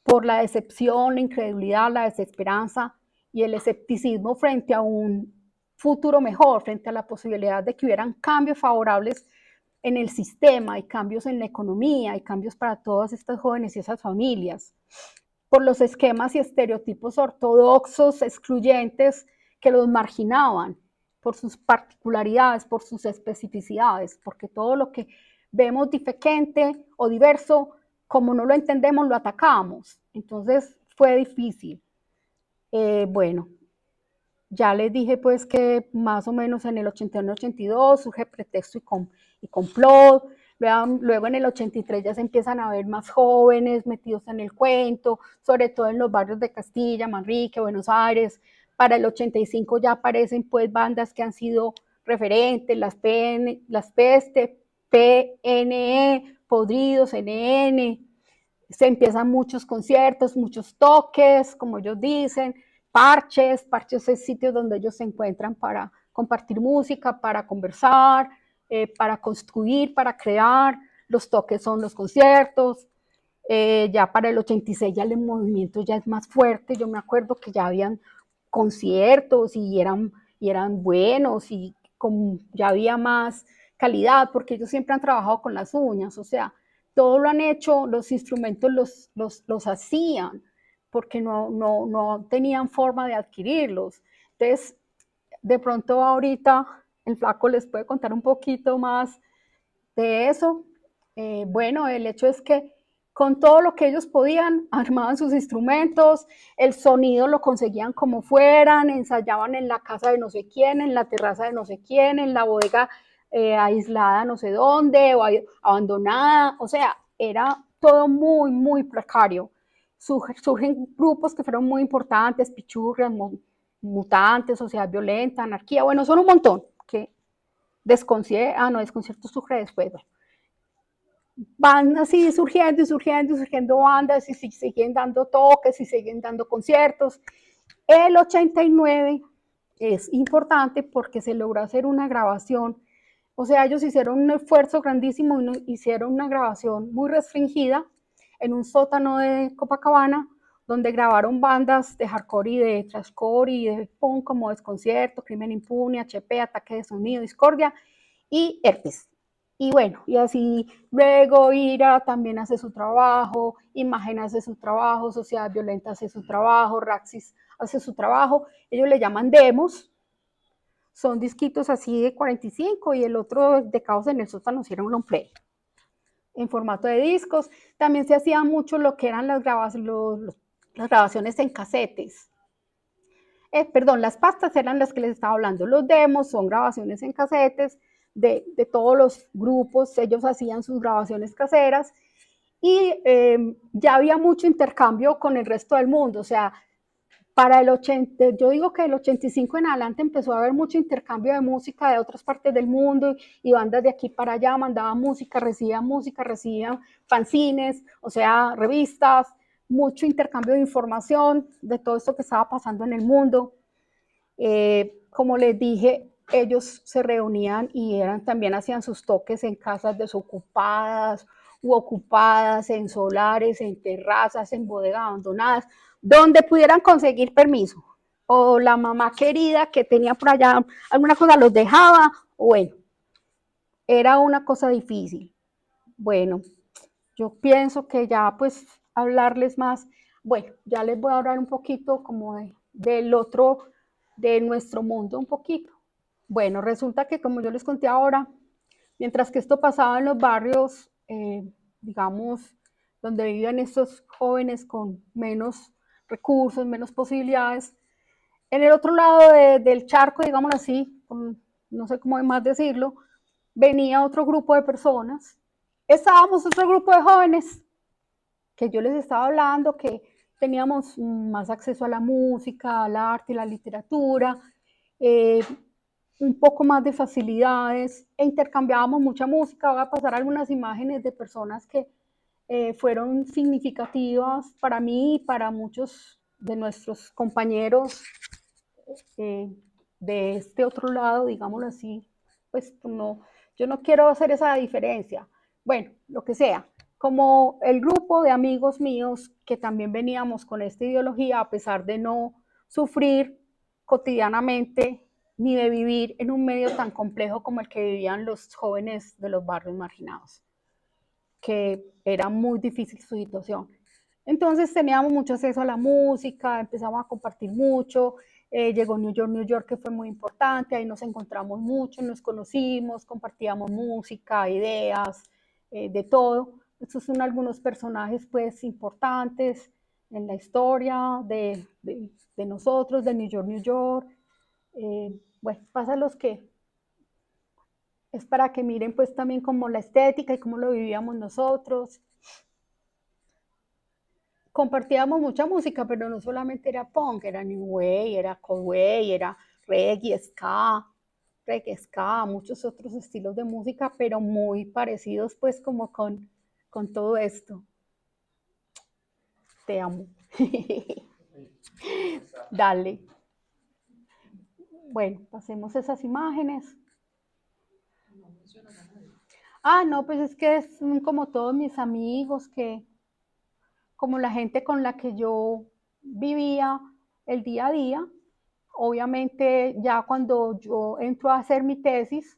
por la decepción, la incredulidad, la desesperanza y el escepticismo frente a un futuro mejor, frente a la posibilidad de que hubieran cambios favorables en el sistema, hay cambios en la economía, hay cambios para todas estas jóvenes y esas familias, por los esquemas y estereotipos ortodoxos excluyentes que los marginaban, por sus particularidades, por sus especificidades, porque todo lo que vemos diferente o diverso, como no lo entendemos, lo atacamos. Entonces fue difícil. Bueno, ya les dije pues que más o menos en el 81-82 surge Pretexto y Complot, luego en el 83 ya se empiezan a ver más jóvenes metidos en el cuento, sobre todo en los barrios de Castilla, Manrique, Buenos Aires. Para el 85 ya aparecen pues bandas que han sido referentes, las Peste, PNE, Podridos, NN, se empiezan muchos conciertos, muchos toques, como ellos dicen, parches es sitios donde ellos se encuentran para compartir música, para conversar, para construir, para crear. Los toques son los conciertos. Ya para el 86 ya el movimiento ya es más fuerte. Yo me acuerdo que ya habían conciertos y eran buenos y ya había más calidad, porque ellos siempre han trabajado con las uñas, o sea, todo lo han hecho, los instrumentos los hacían, porque no tenían forma de adquirirlos. Entonces, de pronto ahorita el flaco les puede contar un poquito más de eso. Bueno, el hecho es que con todo lo que ellos podían, armaban sus instrumentos, el sonido lo conseguían como fueran, ensayaban en la casa de no sé quién, en la terraza de no sé quién, en la bodega aislada no sé dónde, o abandonada, o sea, era todo muy, muy precario. Surgen grupos que fueron muy importantes, pichurrias, mutantes, sociedad violenta, anarquía, bueno, son un montón, que desconcierto surge después, bueno, van así surgiendo y surgiendo y surgiendo bandas y siguen dando toques y siguen dando conciertos. El 89 es importante porque se logró hacer una grabación, o sea, ellos hicieron un esfuerzo grandísimo y hicieron una grabación muy restringida en un sótano de Copacabana, donde grabaron bandas de hardcore y de trashcore y de punk como Desconcierto, Crimen Impune, HP, Ataque de Sonido, Discordia y Herpes. Y bueno, y así luego Ira también hace su trabajo, Imagen hace su trabajo, Sociedad Violenta hace su trabajo, Raxis hace su trabajo, ellos le llaman demos, son disquitos así de 45 y el otro de Caos en el Sótano hicieron un long play en formato de discos. También se hacía mucho lo que eran las grabaciones en casetes. Perdón, las pastas eran las que les estaba hablando. Los demos son grabaciones en casetes de todos los grupos. Ellos hacían sus grabaciones caseras y ya había mucho intercambio con el resto del mundo. O sea, para el 80, yo digo que el 85 en adelante empezó a haber mucho intercambio de música de otras partes del mundo y bandas de aquí para allá mandaban música, recibían fanzines, o sea, revistas, mucho intercambio de información de todo esto que estaba pasando en el mundo. Como les dije, ellos se reunían y también hacían sus toques en casas desocupadas u ocupadas, en solares, en terrazas, en bodegas abandonadas, donde pudieran conseguir permiso. O la mamá querida que tenía por allá alguna cosa los dejaba, bueno, era una cosa difícil. Bueno, yo pienso que ya pues hablarles más, bueno, ya les voy a hablar un poquito como del otro, de nuestro mundo un poquito. Bueno, resulta que como yo les conté ahora, mientras que esto pasaba en los barrios, digamos, donde vivían estos jóvenes con menos recursos, menos posibilidades, en el otro lado del charco, digamos así, no sé cómo más decirlo, venía otro grupo de personas. Estábamos otro grupo de jóvenes que yo les estaba hablando, que teníamos más acceso a la música, al arte y la literatura, un poco más de facilidades e intercambiábamos mucha música. Voy a pasar algunas imágenes de personas que fueron significativas para mí y para muchos de nuestros compañeros de este otro lado, digámoslo así, pues no, yo no quiero hacer esa diferencia. Bueno, lo que sea, como el grupo de amigos míos que también veníamos con esta ideología, a pesar de no sufrir cotidianamente ni de vivir en un medio tan complejo como el que vivían los jóvenes de los barrios marginados, que era muy difícil su situación. Entonces teníamos mucho acceso a la música, empezamos a compartir mucho, llegó New York, que fue muy importante, ahí nos encontramos mucho, nos conocimos, compartíamos música, ideas, de todo. Estos son algunos personajes pues importantes en la historia de nosotros, de New York. Bueno, pasa los que es para que miren pues también como la estética y cómo lo vivíamos nosotros. Compartíamos mucha música, pero no solamente era punk, era new wave, era cold wave, era reggae, ska, muchos otros estilos de música, pero muy parecidos pues como con todo esto. Te amo. Dale. Bueno, pasemos esas imágenes. No, pues es que son como todos mis amigos, como la gente con la que yo vivía el día a día. Obviamente ya cuando yo entro a hacer mi tesis,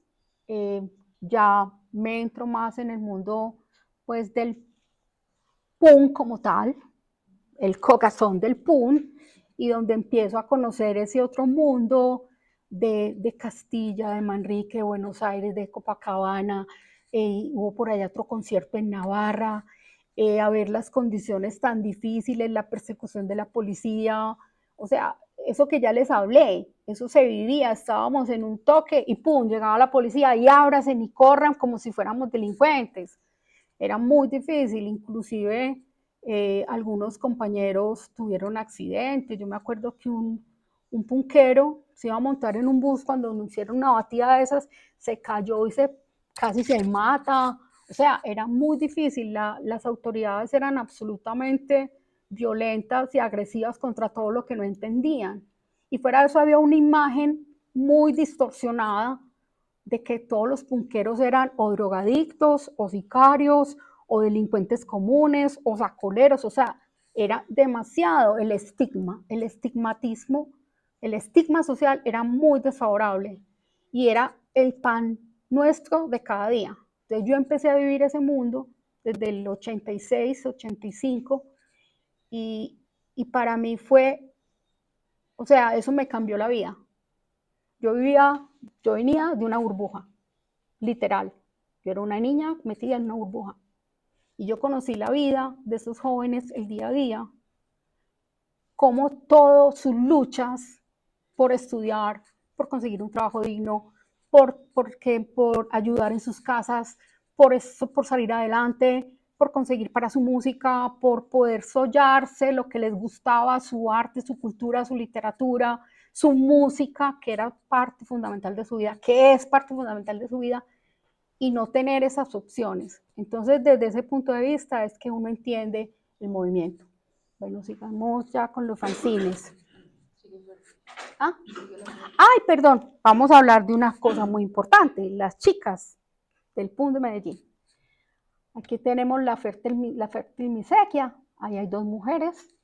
ya me entro más en el mundo pues del punk como tal, el corazón del punk, y donde empiezo a conocer ese otro mundo de Castilla, de Manrique, de Buenos Aires, de Copacabana, hubo por allá otro concierto en Navarra, a ver las condiciones tan difíciles, la persecución de la policía, o sea, eso que ya les hablé, eso se vivía, estábamos en un toque y pum, llegaba la policía y ábrase y corran como si fuéramos delincuentes. Era muy difícil, inclusive algunos compañeros tuvieron accidentes. Yo me acuerdo que un punquero se iba a montar en un bus cuando nos hicieron una batida de esas, se cayó y casi se mata. O sea, era muy difícil. Las autoridades eran absolutamente violentas y agresivas contra todo lo que no entendían. Y fuera de eso había una imagen muy distorsionada de que todos los punqueros eran o drogadictos, o sicarios, o delincuentes comunes, o sacoleros, o sea, era demasiado el estigmatismo, el estigma social era muy desfavorable y era el pan nuestro de cada día. Entonces yo empecé a vivir ese mundo desde el 86, 85 y para mí fue, o sea, eso me cambió la vida. Yo venía de una burbuja, literal. Yo era una niña metida en una burbuja. Y yo conocí la vida de esos jóvenes, el día a día, cómo todas sus luchas por estudiar, por conseguir un trabajo digno, por ayudar en sus casas, por salir adelante, por conseguir para su música, por poder sollarse lo que les gustaba, su arte, su cultura, su literatura, su música, que era parte fundamental de su vida, que es parte fundamental de su vida, y no tener esas opciones. Entonces, desde ese punto de vista es que uno entiende el movimiento. Bueno, sigamos ya con los fanzines. ¿Ah? Ay, perdón, vamos a hablar de una cosa muy importante, las chicas del PUN de Medellín. Aquí tenemos la fértil Misequia, ahí hay dos mujeres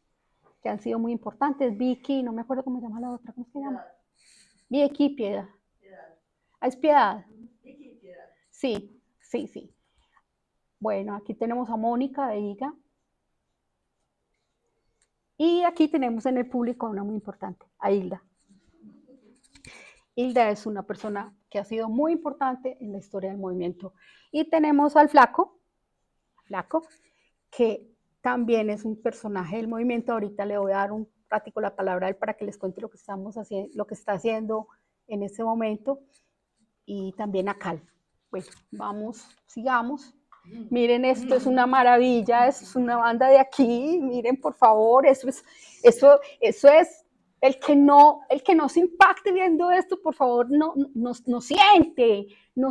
que han sido muy importantes, Vicky, no me acuerdo cómo se llama la otra, ¿cómo se llama? Vicky Piedad. Ah, es Piedad. Sí, sí, sí. Bueno, aquí tenemos a Mónica de IGA. Y aquí tenemos en el público una muy importante, a Hilda. Hilda es una persona que ha sido muy importante en la historia del movimiento. Y tenemos al Flaco, que también es un personaje del movimiento. Ahorita le voy a dar un ratico la palabra a él para que les cuente lo que estamos haciendo, lo que está haciendo en este momento. Y también a Cal. Bueno, vamos, sigamos. Miren, esto es una maravilla, es una banda de aquí, miren, por favor, eso es el que no se impacte viendo esto, por favor, no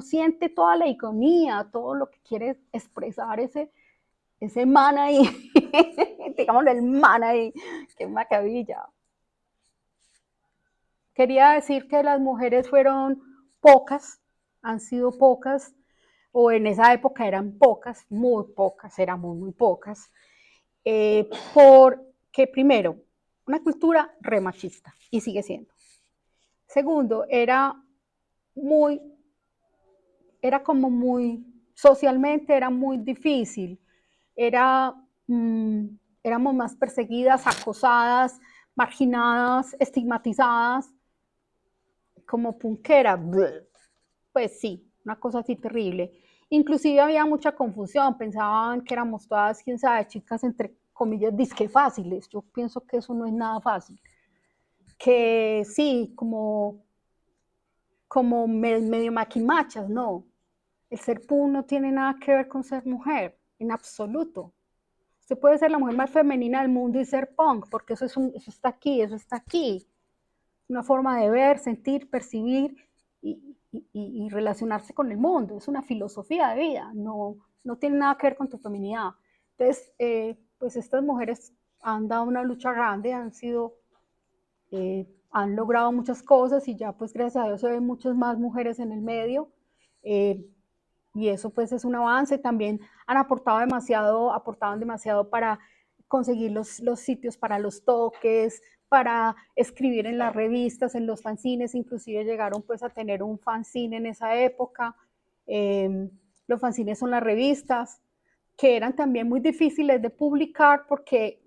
siente toda la iconía, todo lo que quiere expresar ese man ahí, digamos el man ahí, qué maravilla. Quería decir que las mujeres fueron pocas, han sido pocas, o en esa época eran pocas, muy pocas, éramos muy pocas, porque primero, una cultura re machista, y sigue siendo. Segundo, socialmente era muy difícil, éramos más perseguidas, acosadas, marginadas, estigmatizadas, como punquera, pues sí, una cosa así terrible. Inclusive había mucha confusión, pensaban que éramos todas, quién sabe, chicas entre comillas, disque fáciles. Yo pienso que eso no es nada fácil. Que sí, como medio maquimachas, no. El ser pun no tiene nada que ver con ser mujer, en absoluto. Usted puede ser la mujer más femenina del mundo y ser punk, porque eso está aquí, eso está aquí. Una forma de ver, sentir, percibir y relacionarse con el mundo. Es una filosofía de vida, no tiene nada que ver con tu feminidad. Entonces, pues estas mujeres han dado una lucha grande, han logrado muchas cosas y ya pues gracias a Dios se ven muchas más mujeres en el medio. Y eso pues es un avance. También aportaban demasiado para conseguir los sitios para los toques, para escribir en las revistas, en los fanzines, inclusive llegaron pues a tener un fanzine en esa época. Los fanzines son las revistas, que eran también muy difíciles de publicar porque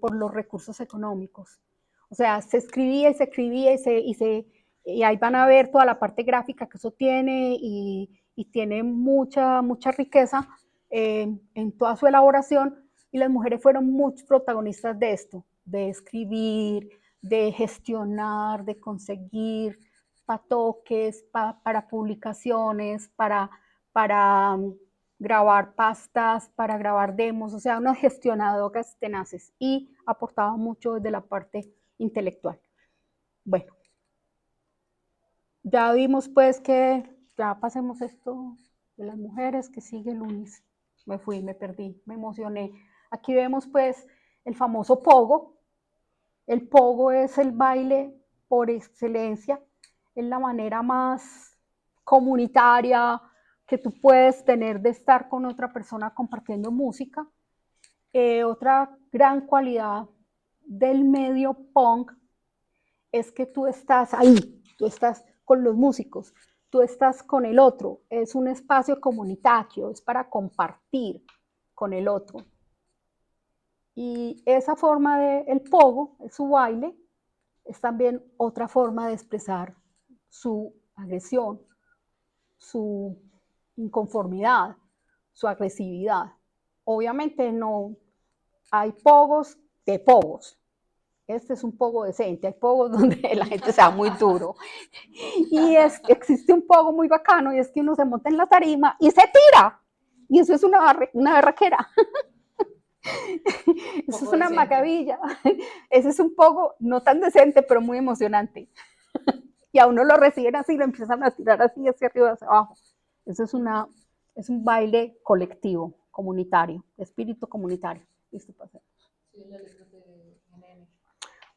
por los recursos económicos. O sea, se escribía y ahí van a ver toda la parte gráfica que eso tiene y y tiene mucha riqueza en toda su elaboración, y las mujeres fueron muchos protagonistas de esto, de escribir, de gestionar, de conseguir patoques para publicaciones, para grabar pastas, para grabar demos, o sea, unas gestionadoras tenaces, y aportaba mucho desde la parte intelectual. Bueno, ya vimos pues que ya pasemos esto de las mujeres, que sigue el lunes. Me fui, me perdí, me emocioné. Aquí vemos pues el famoso pogo. El pogo es el baile por excelencia, es la manera más comunitaria que tú puedes tener de estar con otra persona compartiendo música. Otra gran cualidad del medio punk es que tú estás ahí, tú estás con los músicos, tú estás con el otro, es un espacio comunitario, es para compartir con el otro. Y esa forma del pogo, su baile, es también otra forma de expresar su agresión, su inconformidad, su agresividad. Obviamente no hay pogos de pogos. Este es un pogo decente, hay pogos donde la gente se da muy duro. Y existe un pogo muy bacano, y es que uno se monta en la tarima y se tira. Y eso es una berraquera. Eso es una maravilla. Ese es un poco no tan decente, pero muy emocionante. Y a uno lo reciben así, lo empiezan a tirar así hacia arriba, hacia abajo. Eso es un baile colectivo, comunitario, espíritu comunitario. ¿Listo?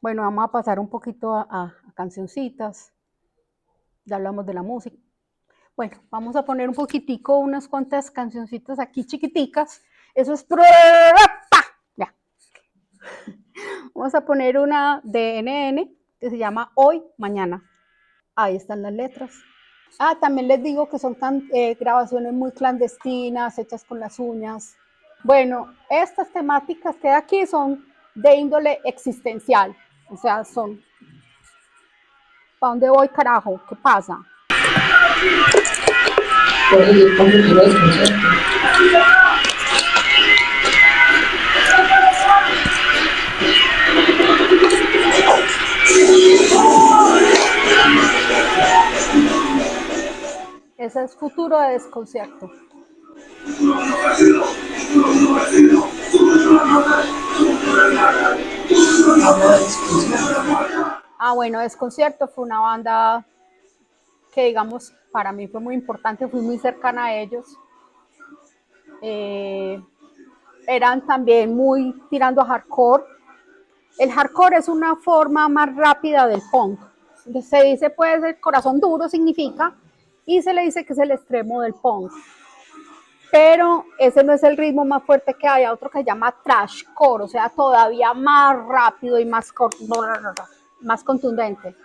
Bueno, vamos a pasar un poquito a cancioncitas. Ya hablamos de la música. Bueno, vamos a poner un poquitico, unas cuantas cancioncitas aquí chiquiticas. Eso es... Ya. Vamos a poner una de NN que se llama Hoy, Mañana. Ahí están las letras. También les digo que son grabaciones muy clandestinas, hechas con las uñas. Bueno, estas temáticas que hay aquí son de índole existencial. O sea, son... ¿Para dónde voy, carajo? ¿Qué pasa? Ese es Futuro de Desconcierto. Bueno, Desconcierto fue una banda que, digamos, para mí fue muy importante, fui muy cercana a ellos. Eran también muy tirando a hardcore. El hardcore es una forma más rápida del punk. Se dice, pues, el corazón duro significa, y se le dice que es el extremo del punk. Pero ese no es el ritmo más fuerte que hay, otro que se llama thrashcore, o sea, todavía más rápido y más contundente.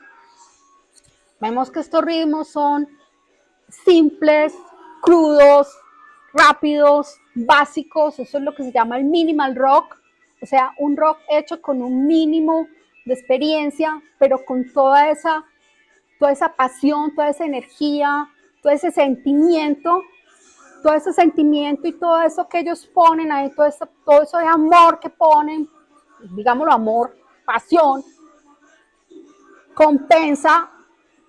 Vemos que estos ritmos son simples, crudos, rápidos, básicos. Eso es lo que se llama el minimal rock, o sea, un rock hecho con un mínimo de experiencia, pero con toda esa pasión, toda esa energía, todo ese sentimiento y todo eso que ellos ponen ahí, todo eso de amor que ponen, digámoslo, amor, pasión, compensa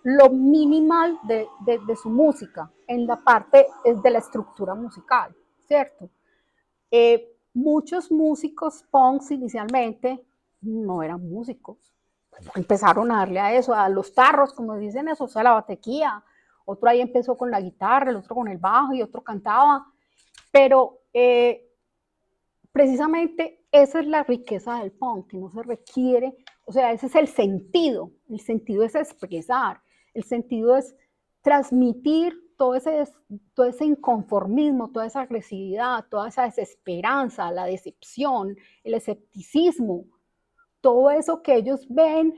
lo minimal de su música en la parte de la estructura musical, ¿cierto? Muchos músicos punks inicialmente no eran músicos, empezaron a darle a eso, a los tarros, como dicen eso, o sea, la batería. Otro ahí empezó con la guitarra, el otro con el bajo y otro cantaba, pero precisamente esa es la riqueza del punk, que no se requiere, o sea, ese es el sentido es expresar, el sentido es transmitir todo ese inconformismo, toda esa agresividad, toda esa desesperanza, la decepción, el escepticismo, todo eso que ellos ven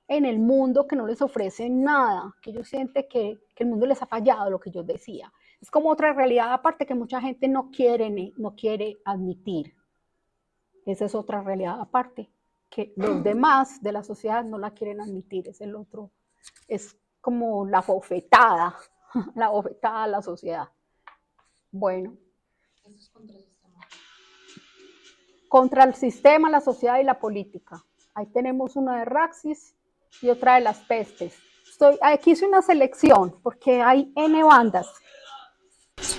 en el mundo, que no les ofrece nada, que ellos sienten que el mundo les ha fallado, lo que yo decía. Es como otra realidad aparte que mucha gente no quiere admitir. Esa es otra realidad aparte, que los demás de la sociedad no la quieren admitir. Es el otro, es como la bofetada la bofetada a la sociedad. Bueno. Contra el sistema, la sociedad y la política. Ahí tenemos una de Raxis y otra de las pestes. Aquí hice una selección porque hay N bandas.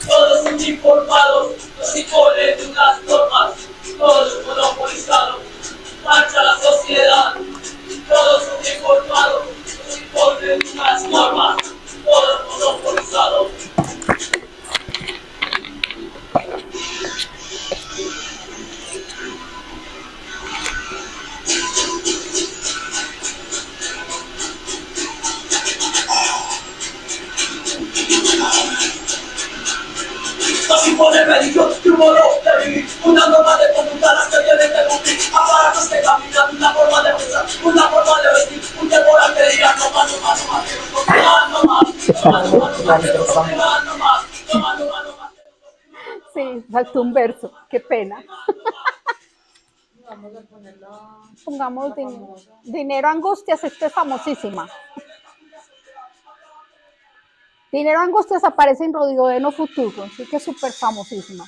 Todos uniformados, los imponen unas normas, todos monopolizados, marcha la sociedad. Todos uniformados, los imponen unas normas, todos monopolizados. Nos impone religión y un modo de vivir, una norma de conducta, las que vienen de cumplir, aparatos que caminan, una forma de pensar, una forma de vestir, un temporal que diga no más, no más, no más, no más, no más.
Sí, faltó un verso, qué pena.
Vamos a ponerla.
Pongamos Dinero Angustias, esta es famosísima. Dinero Angustias aparece en Rodrigo Futuro, así que es súper famosísima.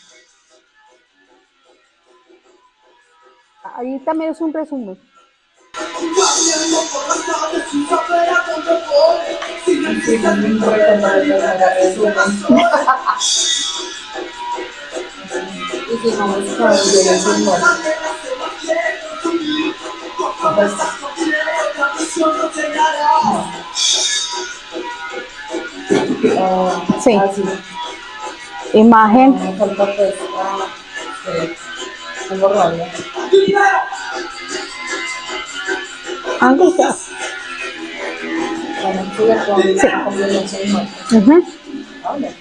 Ahí también es un resumen.
Y si vamos con violencia y muerte.
Sí.
Así.
Imagen.
Me falta pues. Tengo rabia.
Angustias.
Bueno, con violencia y muerte. Vale.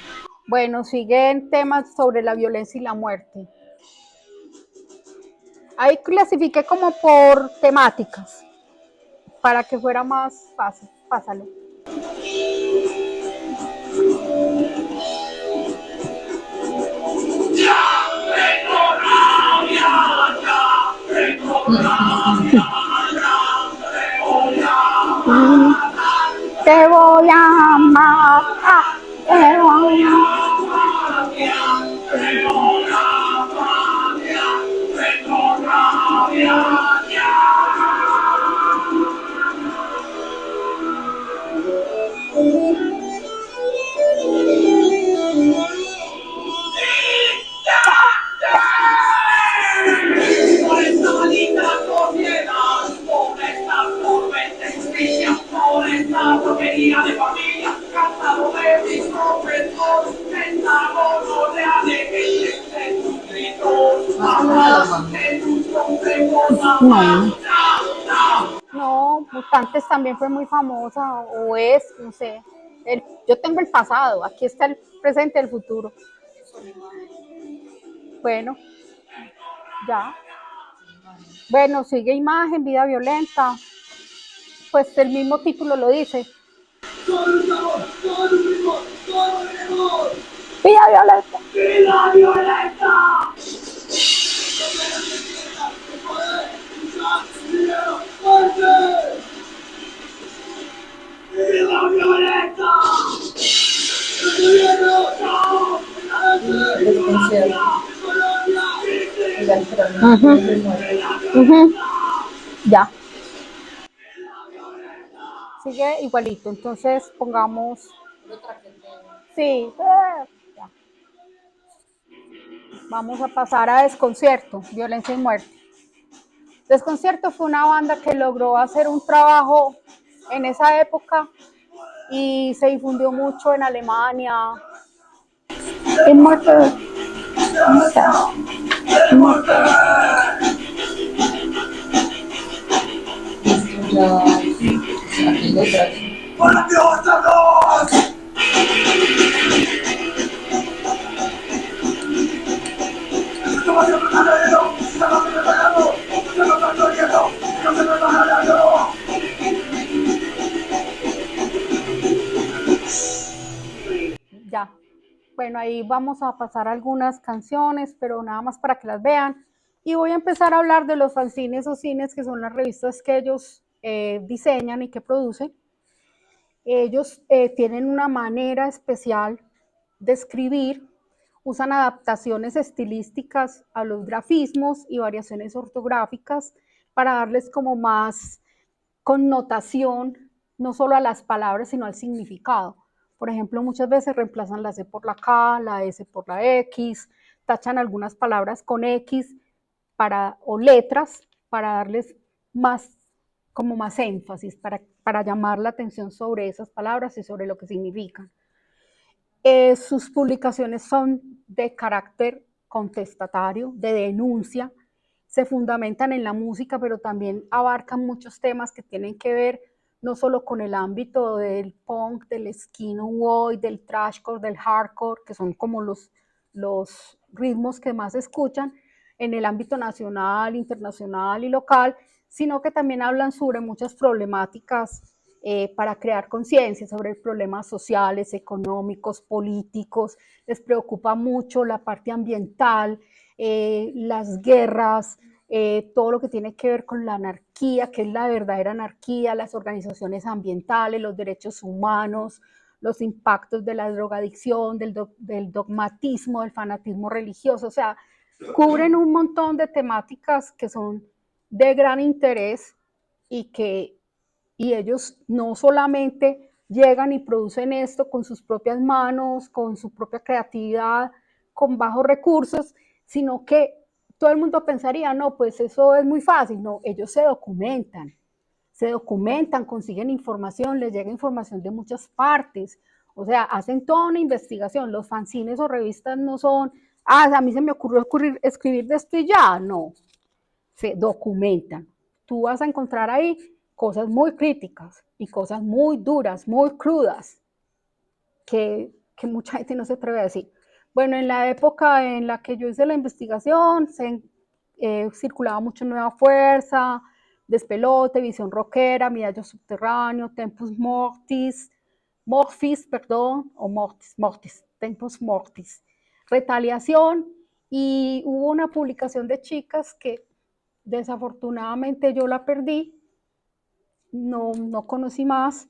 Bueno, siguen temas sobre la violencia y la muerte. Ahí clasifiqué como por temáticas, para que fuera más fácil. Pásalo. Te voy a matar, te voy a
Por esta maligna sociedad, por esta tormenta injusticia, por esta porquería de familia, cansado de mis profesores, pensámonos de alegría, en sus gritos, en sus consejos,
No, Mutantes también fue muy famosa, o es, no sé. Yo tengo el pasado, aquí está el presente y el futuro. Bueno, ya. Bueno, sigue Imagen, Vida Violenta. Pues el mismo título lo dice. Vida Violenta.
¡Vida violenta! ¡Vida violenta!
Desconcierto.
Ya. Sigue igualito, entonces pongamos. Sí. Ya. Vamos a pasar a Desconcierto, Violencia y Muerte. Desconcierto fue una banda que logró hacer un trabajo en esa época y se difundió mucho en Alemania.
Ya. Aquí detrás.
¡Por Dios, Dios!
Ya. Bueno, ahí vamos a pasar algunas canciones, pero nada más para que las vean. Y voy a empezar a hablar de los fanzines o cines, que son las revistas que ellos diseñan y que producen. Ellos tienen una manera especial de escribir, usan adaptaciones estilísticas a los grafismos y variaciones ortográficas para darles como más connotación, no solo a las palabras, sino al significado. Por ejemplo, muchas veces reemplazan la C por la K, la S por la X, tachan algunas palabras con X o letras para darles más, como más énfasis, para llamar la atención sobre esas palabras y sobre lo que significan. Sus publicaciones son de carácter contestatario, de denuncia, se fundamentan en la música, pero también abarcan muchos temas que tienen que ver no solo con el ámbito del punk, del skinny, del thrashcore, del hardcore, que son como los ritmos que más se escuchan en el ámbito nacional, internacional y local, sino que también hablan sobre muchas problemáticas para crear conciencia sobre problemas sociales, económicos, políticos. Les preocupa mucho la parte ambiental, las guerras, todo lo que tiene que ver con la anarquía, que es la verdadera anarquía, las organizaciones ambientales, los derechos humanos, los impactos de la drogadicción, del dogmatismo, del fanatismo religioso. O sea, cubren un montón de temáticas que son de gran interés y ellos no solamente llegan y producen esto con sus propias manos, con su propia creatividad, con bajos recursos, sino que todo el mundo pensaría, no, pues eso es muy fácil. No, ellos se documentan, consiguen información, les llega información de muchas partes, o sea, hacen toda una investigación. Los fanzines o revistas no son, a mí se me ocurrió escribir de esto y ya, no, se documentan. Tú vas a encontrar ahí cosas muy críticas y cosas muy duras, muy crudas, que mucha gente no se atreve a decir. Bueno, en la época en la que yo hice la investigación, circulaba mucho Nueva Fuerza, Despelote, Visión Rockera, Midallo Subterráneo, Tempus Mortis, perdón, o Mortis, Tempus Mortis, Retaliación, y hubo una publicación de chicas que desafortunadamente yo la perdí, no conocí más.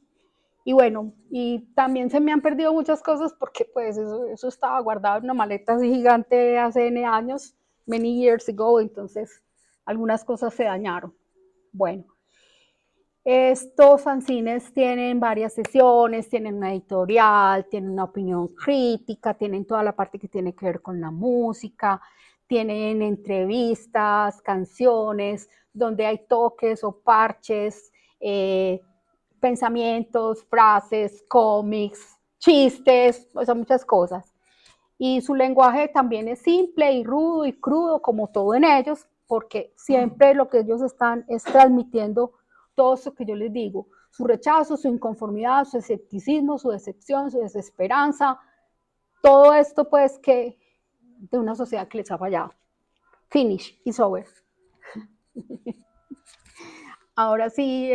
Y bueno, y también se me han perdido muchas cosas porque pues eso estaba guardado en una maleta así gigante hace N años, many years ago, entonces algunas cosas se dañaron. Bueno, estos fanzines tienen varias sesiones, tienen una editorial, tienen una opinión crítica, tienen toda la parte que tiene que ver con la música, tienen entrevistas, canciones, donde hay toques o parches, pensamientos, frases, cómics, chistes, o sea, muchas cosas. Y su lenguaje también es simple y rudo y crudo, como todo en ellos, porque siempre lo que ellos están es transmitiendo todo eso que yo les digo, su rechazo, su inconformidad, su escepticismo, su decepción, su desesperanza, todo esto pues que de una sociedad que les ha fallado. Finish, it's over. Ahora sí,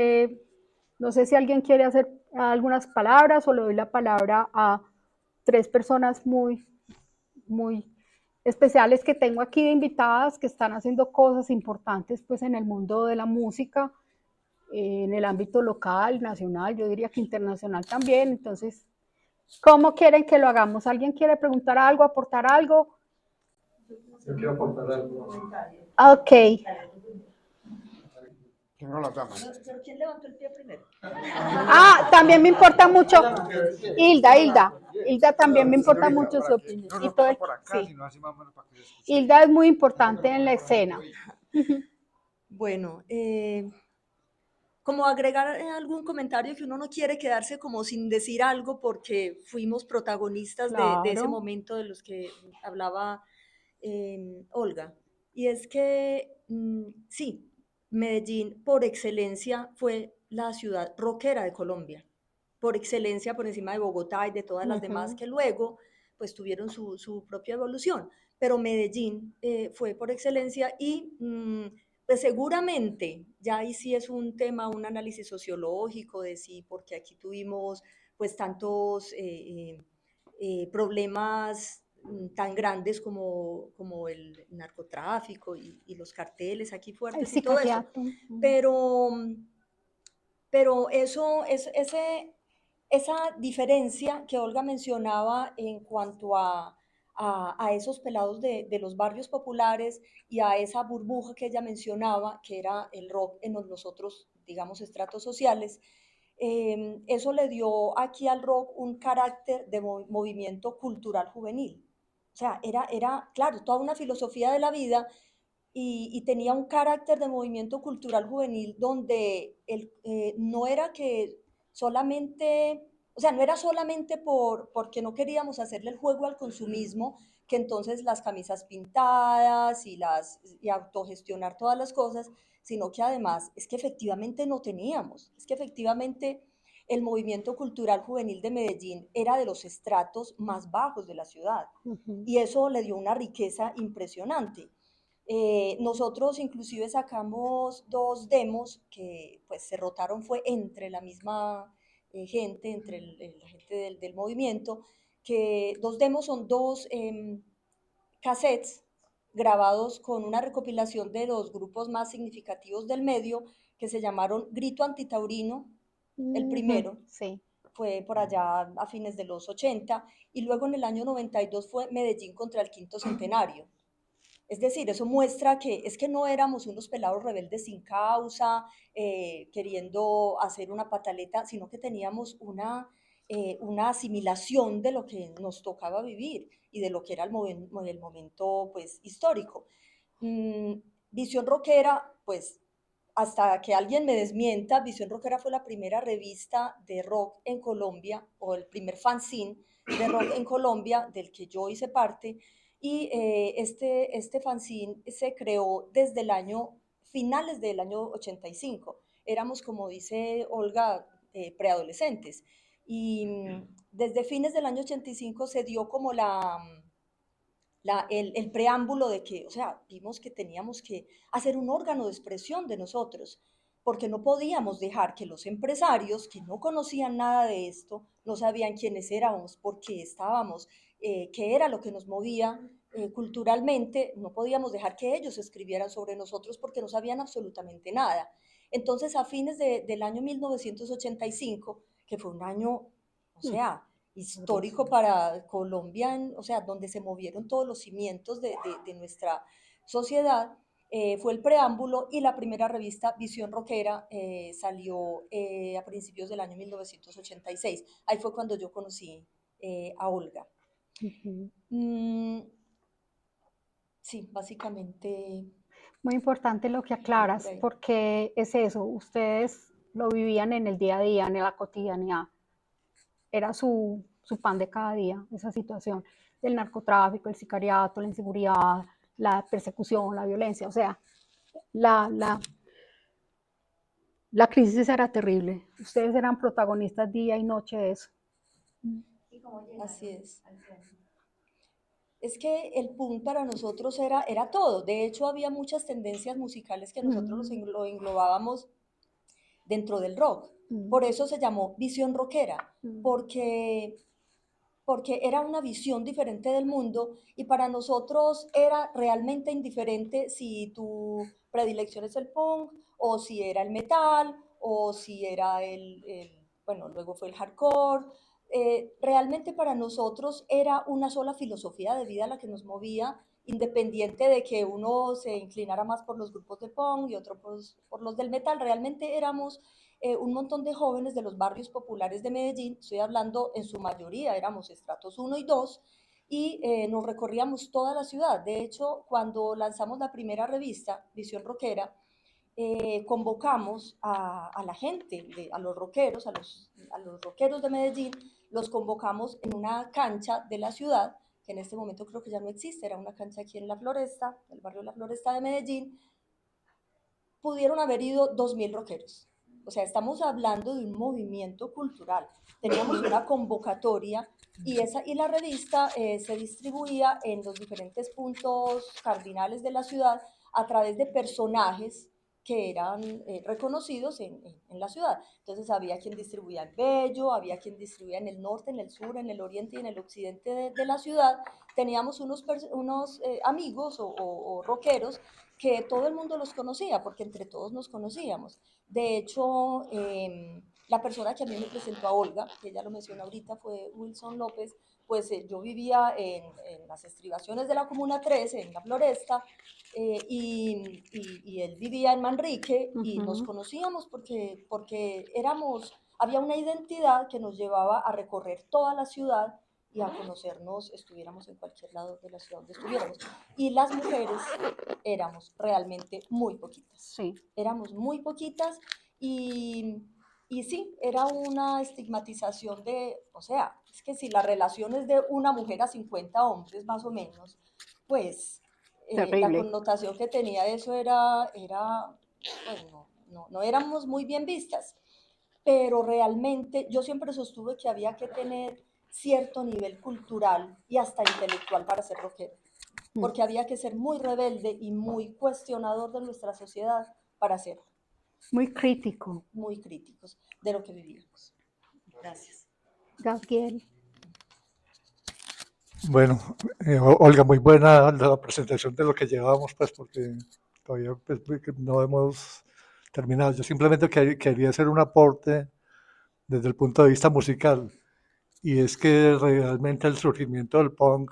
no sé si alguien quiere hacer algunas palabras o le doy la palabra a tres personas muy especiales que tengo aquí de invitadas que están haciendo cosas importantes pues en el mundo de la música, en el ámbito local, nacional, yo diría que internacional también. Entonces, ¿cómo quieren que lo hagamos? ¿Alguien quiere preguntar algo, aportar algo?
Yo quiero aportar algo.
Ok.
Tengo las damas.
¿Pero quién levantó el pie primero?
También me importa mucho. Hilda también me importa mucho su opinión.
No, no, por acá,
Sí.
sino así más o menos para que se escuche.
Hilda es muy importante en la escena.
Bueno, como agregar algún comentario que uno no quiere quedarse como sin decir algo porque fuimos protagonistas de ese
Claro.
momento de los que hablaba Olga. Y es que sí, Medellín por excelencia fue la ciudad rockera de Colombia, por excelencia por encima de Bogotá y de todas las demás que luego pues tuvieron su propia evolución. Pero Medellín fue por excelencia y pues seguramente, ya ahí sí es un tema, un análisis sociológico de sí, porque aquí tuvimos pues tantos problemas tan grandes como el narcotráfico y los carteles aquí fuertes y todo eso. Pero eso, esa diferencia que Olga mencionaba en cuanto a esos pelados de los barrios populares y a esa burbuja que ella mencionaba, que era el rock en los otros, digamos, estratos sociales, eso le dio aquí al rock un carácter de movimiento cultural juvenil. O sea, era, claro, toda una filosofía de la vida y tenía un carácter de movimiento cultural juvenil donde no era que solamente, o sea, no era solamente porque no queríamos hacerle el juego al consumismo, que entonces las camisas pintadas y autogestionar todas las cosas, sino que además es que efectivamente no teníamos, es que efectivamente el movimiento cultural juvenil de Medellín era de los estratos más bajos de la ciudad y eso le dio una riqueza impresionante. Nosotros inclusive sacamos dos demos que pues se rotaron fue entre la misma gente, entre la gente del movimiento, que dos demos son dos cassettes grabados con una recopilación de los grupos más significativos del medio que se llamaron Grito Antitaurino, el primero,
Sí.
fue por allá a fines de los 80, y luego en el año 92 fue Medellín contra el quinto centenario. Es decir, eso muestra que es que no éramos unos pelados rebeldes sin causa, queriendo hacer una pataleta, sino que teníamos una asimilación de lo que nos tocaba vivir y de lo que era el momento pues, histórico. Mm, Visión Rockera, pues hasta que alguien me desmienta, Visión Rockera fue la primera revista de rock en Colombia, o el primer fanzine de rock en Colombia, del que yo hice parte, y este fanzine se creó desde el año, finales del año 85. Éramos, como dice Olga, preadolescentes. Y desde fines del año 85 se dio como el preámbulo de que, o sea, vimos que teníamos que hacer un órgano de expresión de nosotros, porque no podíamos dejar que los empresarios que no conocían nada de esto, no sabían quiénes éramos, por qué estábamos, qué era lo que nos movía culturalmente, no podíamos dejar que ellos escribieran sobre nosotros porque no sabían absolutamente nada. Entonces, a fines del año 1985, que fue un año, o sea, histórico para Colombia, o sea, donde se movieron todos los cimientos de nuestra sociedad, fue el preámbulo y la primera revista Visión Rockera salió a principios del año 1986. Ahí fue cuando yo conocí a Olga. Mm, sí, básicamente.
Muy importante lo que aclaras, porque es eso, ustedes lo vivían en el día a día, en la cotidianidad. Era su pan de cada día, esa situación del narcotráfico, el sicariato, la inseguridad, la persecución, la violencia. O sea, la crisis era terrible. Ustedes eran protagonistas día y noche de eso.
Así es. Es que el punk para nosotros era todo. De hecho, había muchas tendencias musicales que nosotros lo englobábamos dentro del rock. Por eso se llamó Visión Rockera, porque era una visión diferente del mundo y para nosotros era realmente indiferente si tu predilección es el punk o si era el metal o si era bueno, luego fue el hardcore. Realmente para nosotros era una sola filosofía de vida la que nos movía, independiente de que uno se inclinara más por los grupos de punk y otro por los del metal. Realmente éramos un montón de jóvenes de los barrios populares de Medellín, estoy hablando en su mayoría, éramos estratos 1 y 2, y nos recorríamos toda la ciudad. De hecho, cuando lanzamos la primera revista, Visión Rockera, convocamos a la gente, a los rockeros, a los rockeros de Medellín, los convocamos en una cancha de la ciudad, que en este momento creo que ya no existe, era una cancha aquí en La Floresta, el barrio La Floresta de Medellín. Pudieron haber ido 2000 rockeros. O sea, estamos hablando de un movimiento cultural. Teníamos una convocatoria y la revista se distribuía en los diferentes puntos cardinales de la ciudad a través de personajes que eran reconocidos en la ciudad. Entonces había quien distribuía en Bello, había quien distribuía en el norte, en el sur, en el oriente y en el occidente de la ciudad. Teníamos unos amigos o rockeros que todo el mundo los conocía, porque entre todos nos conocíamos. De hecho, la persona que a mí me presentó a Olga, que ella lo mencionó ahorita, fue Wilson López. Pues yo vivía en las estribaciones de la Comuna 13, en la Floresta, y él vivía en Manrique, y nos conocíamos porque había una identidad que nos llevaba a recorrer toda la ciudad y a conocernos, estuviéramos en cualquier lado de la ciudad donde estuviéramos. Y las mujeres éramos realmente muy poquitas.
Sí.
Éramos muy poquitas y sí, era una estigmatización de, o sea, es que si la relación es de una mujer a 50 hombres más o menos, pues la
Terrible.
connotación que tenía eso era pues no éramos muy bien vistas, pero realmente yo siempre sostuve que había que tener cierto nivel cultural y hasta intelectual para ser rockero, porque había que ser muy rebelde y muy cuestionador de nuestra sociedad para serlo.
Muy crítico.
Muy críticos de lo que vivíamos. Gracias.
Gabriel.
Bueno, Olga, muy buena la presentación de lo que llevábamos, pues porque todavía pues, no hemos terminado. Yo simplemente quería hacer un aporte desde el punto de vista musical, y es que realmente el surgimiento del punk,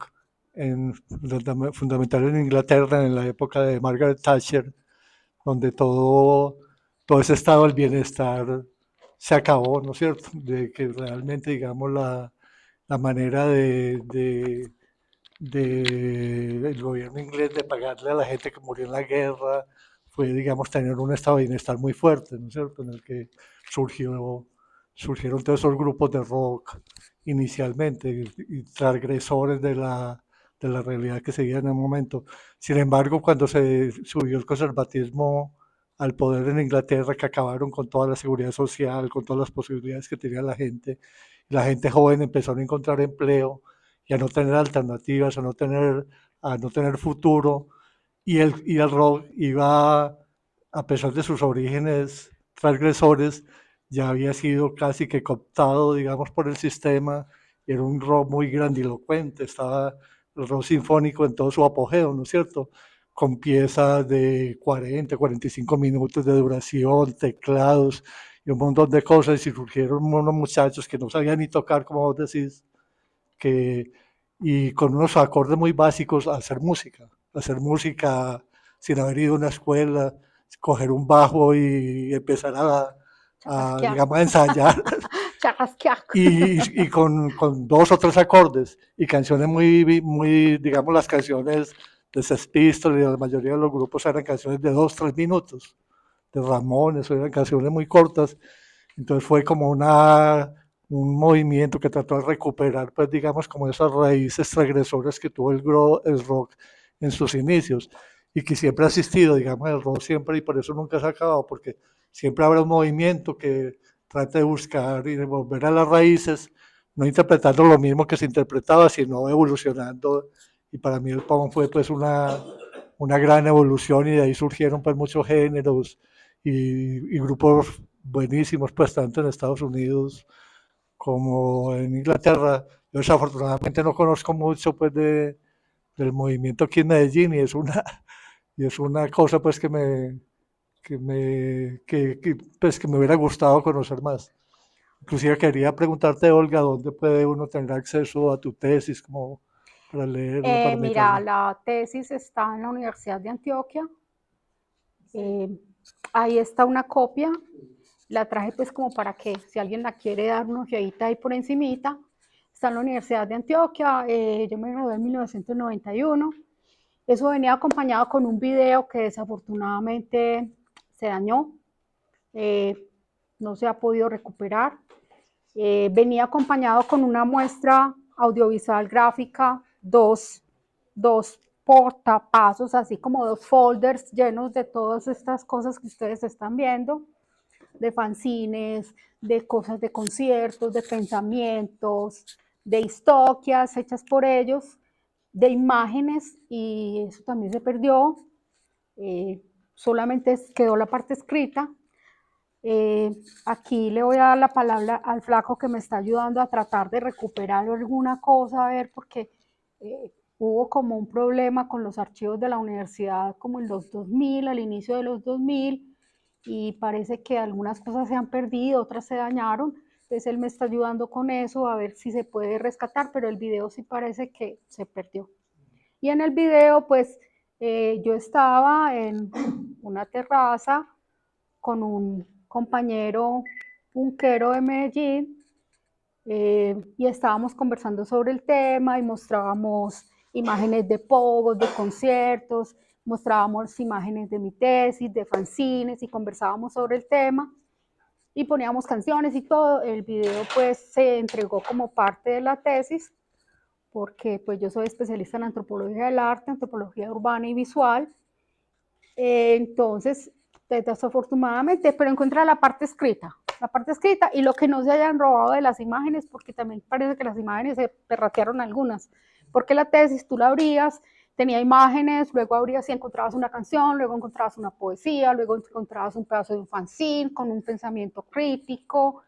fundamental en Inglaterra, en la época de Margaret Thatcher, donde todo ese estado del bienestar se acabó, ¿no es cierto? De que realmente, digamos, la manera del gobierno inglés de pagarle a la gente que murió en la guerra fue, digamos, tener un estado de bienestar muy fuerte, ¿no es cierto? En el que surgieron todos esos grupos de rock inicialmente y transgresores de la realidad que se vivía en el momento. Sin embargo, cuando se subió el conservatismo al poder en Inglaterra, que acabaron con toda la seguridad social, con todas las posibilidades que tenía la gente joven empezó a encontrar empleo y a no tener alternativas, a no tener futuro, y el rock iba, a pesar de sus orígenes transgresores, ya había sido casi que cooptado, digamos, por el sistema, y era un rock muy grandilocuente, estaba el rock sinfónico en todo su apogeo, ¿no es cierto? Con piezas de 40, 45 minutos de duración, teclados y un montón de cosas, y surgieron unos muchachos que no sabían ni tocar, como vos decís, y con unos acordes muy básicos hacer música sin haber ido a una escuela, coger un bajo y empezar digamos, a ensayar y con 2 o 3 acordes y canciones muy, digamos, las canciones de Sex Pistols y la mayoría de los grupos eran canciones de 2 o 3 minutos, de Ramones, eran canciones muy cortas. Entonces fue como un movimiento que trató de recuperar, pues digamos, como esas raíces transgresoras que tuvo el rock en sus inicios y que siempre ha existido, digamos, el rock siempre, y por eso nunca se ha acabado, porque siempre habrá un movimiento que trate de buscar y de volver a las raíces, no interpretando lo mismo que se interpretaba, sino evolucionando. Y para mí el punk fue pues una gran evolución, y de ahí surgieron pues muchos géneros y grupos buenísimos, pues tanto en Estados Unidos como en Inglaterra. Yo desafortunadamente no conozco mucho pues del movimiento aquí en Medellín, y es una cosa pues pues, que me hubiera gustado conocer más. Inclusive quería preguntarte, Olga, ¿dónde puede uno tener acceso a tu tesis como para leerla, para
Mira,
meditarla?
la tesis está en la Universidad de Antioquia. Ahí está una copia. La traje pues como para que si alguien la quiere dar una ojeadita ahí por encimita. Está en la Universidad de Antioquia. Yo me gradué en 1991. Eso venía acompañado con un video que desafortunadamente se dañó. No se ha podido recuperar. Venía acompañado con una muestra audiovisual gráfica, dos portapasos, así como 2 folders llenos de todas estas cosas que ustedes están viendo, de fanzines, de cosas de conciertos, de pensamientos, de historias hechas por ellos, de imágenes, y eso también se perdió. Solamente quedó la parte escrita. Aquí le voy a dar la palabra al flaco que me está ayudando a tratar de recuperar alguna cosa, a ver, porque hubo como un problema con los archivos de la universidad como en los 2000, al inicio de los 2000, y parece que algunas cosas se han perdido, otras se dañaron. Entonces él me está ayudando con eso, a ver si se puede rescatar, pero el video sí parece que se perdió. Y en el video, pues, yo estaba en una terraza con un compañero punkero de Medellín, y estábamos conversando sobre el tema y mostrábamos imágenes de pogos, de conciertos, mostrábamos imágenes de mi tesis, de fanzines y conversábamos sobre el tema y poníamos canciones y todo. El video pues se entregó como parte de la tesis porque pues yo soy especialista en antropología del arte, antropología urbana y visual. Entonces, desafortunadamente, pero encuentra la parte escrita y lo que no se hayan robado de las imágenes, porque también parece que las imágenes se perratearon algunas, porque la tesis tú la abrías, tenía imágenes, luego abrías y encontrabas una canción, luego encontrabas una poesía, luego encontrabas un pedazo de un fanzine con un pensamiento crítico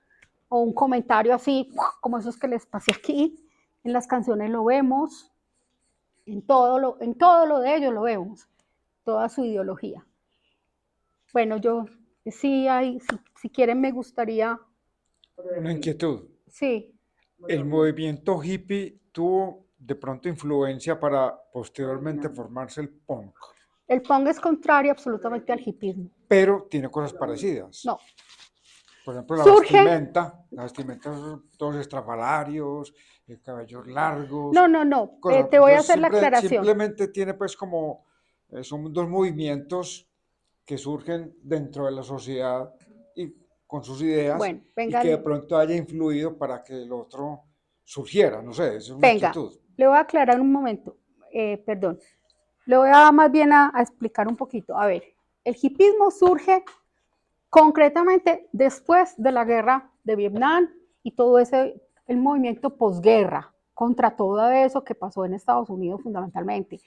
o un comentario así, como esos que les pasé aquí. En las canciones lo vemos, en todo lo de ellos lo vemos, toda su ideología. Bueno, yo sí hay, si quieren me gustaría,
Una inquietud.
sí,
¿El movimiento hippie tuvo de pronto influencia para posteriormente formarse el punk?
el punk es contrario absolutamente al hippismo.
Pero tiene cosas parecidas.
No,
Por ejemplo,
surge,
la vestimenta, todos estrafalarios, cabellos largos,
no,
cosas.
te voy a
Entonces,
hacer la aclaración.
simplemente tiene pues como, son dos movimientos que surgen dentro de la sociedad y con sus ideas
Bueno,
y que de pronto haya influido para que el otro surgiera, no sé, es una
venga,
inquietud.
le voy a aclarar un momento, perdón, le voy a más bien a explicar un poquito. A ver, el hippismo surge concretamente después de la guerra de Vietnam y todo ese, el movimiento posguerra contra todo eso que pasó en Estados Unidos fundamentalmente.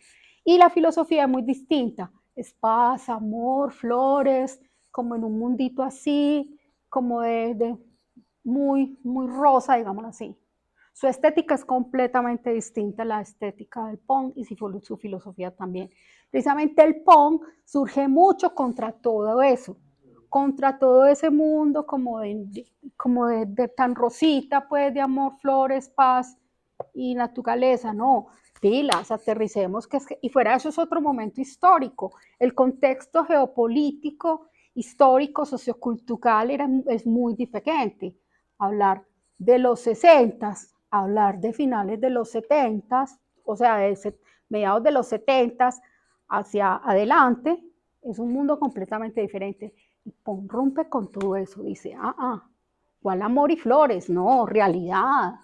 Y la filosofía es muy distinta, es paz, amor, flores, como en un mundito así, como de muy rosa, digámoslo así. Su estética es completamente distinta a la estética del punk y su filosofía también. Precisamente el punk surge mucho contra todo eso, contra todo ese mundo como de tan rosita, pues, de amor, flores, paz y naturaleza, no, pilas, aterricemos, y fuera eso es otro momento histórico, el contexto geopolítico, histórico, sociocultural es muy diferente, hablar de los 60, hablar de finales de los 70, o sea, de mediados de los 70 hacia adelante, es un mundo completamente diferente. Y rompe con todo eso, dice, ¿cuál amor y flores? No, realidad,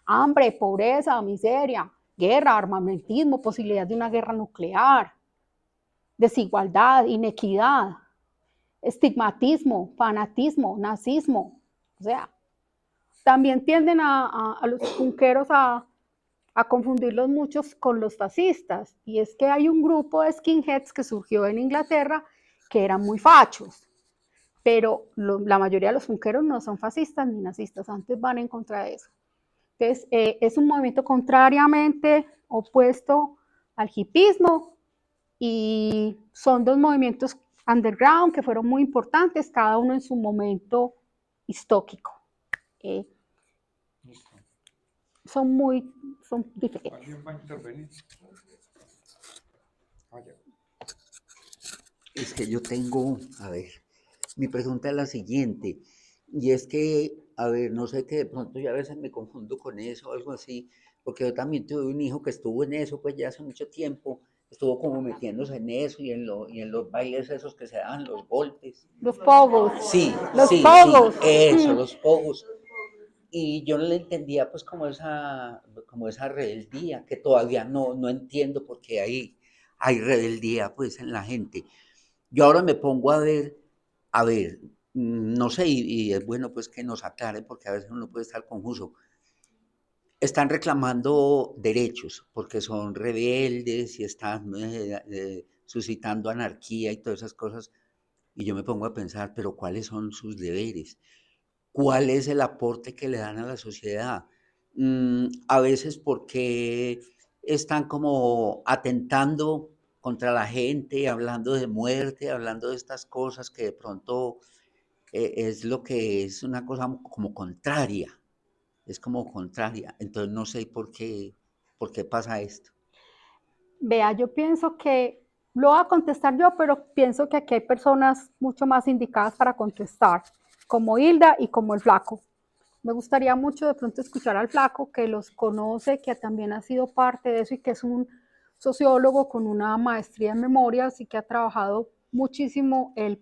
hambre, pobreza, miseria, guerra, armamentismo, posibilidad de una guerra nuclear, desigualdad, inequidad, estigmatismo, fanatismo, nazismo, o sea, también tienden a los punqueros a confundirlos muchos con los fascistas, y es que hay un grupo de skinheads que surgió en Inglaterra que eran muy fachos, pero la mayoría de los punqueros no son fascistas ni nazistas, antes van en contra de eso. Entonces, es un movimiento contrariamente opuesto al hipismo y son dos movimientos underground que fueron muy importantes, cada uno en su momento histórico. Son diferentes.
¿Alguien va a intervenir?
Es que yo tengo, a ver, mi pregunta es la siguiente, y es que, a ver, no sé, que de pronto yo a veces me confundo con eso o algo así, porque yo también tuve un hijo que estuvo en eso, pues ya hace mucho tiempo, estuvo como metiéndose en eso y en los bailes esos que se dan, los golpes.
Los pogos.
Sí,
los
sí,
pogos.
sí, eso, los pogos. Y yo no le entendía pues como esa rebeldía, que todavía no entiendo porque hay rebeldía pues en la gente. Yo ahora me pongo a ver, no sé, y es bueno pues que nos aclaren porque a veces uno puede estar confuso. Están reclamando derechos porque son rebeldes y están suscitando anarquía y todas esas cosas. Y yo me pongo a pensar, pero ¿cuáles son sus deberes? ¿Cuál es el aporte que le dan a la sociedad? A veces porque están como atentando contra la gente, hablando de muerte, hablando de estas cosas que de pronto es lo que es una cosa como contraria, es como contraria. Entonces no sé por qué pasa esto.
Vea, yo pienso que, lo voy a contestar yo, pero pienso que aquí hay personas mucho más indicadas para contestar, como Hilda y como el Flaco. Me gustaría mucho de pronto escuchar al Flaco, que los conoce, que también ha sido parte de eso y que es un sociólogo con una maestría en memorias y que ha trabajado muchísimo el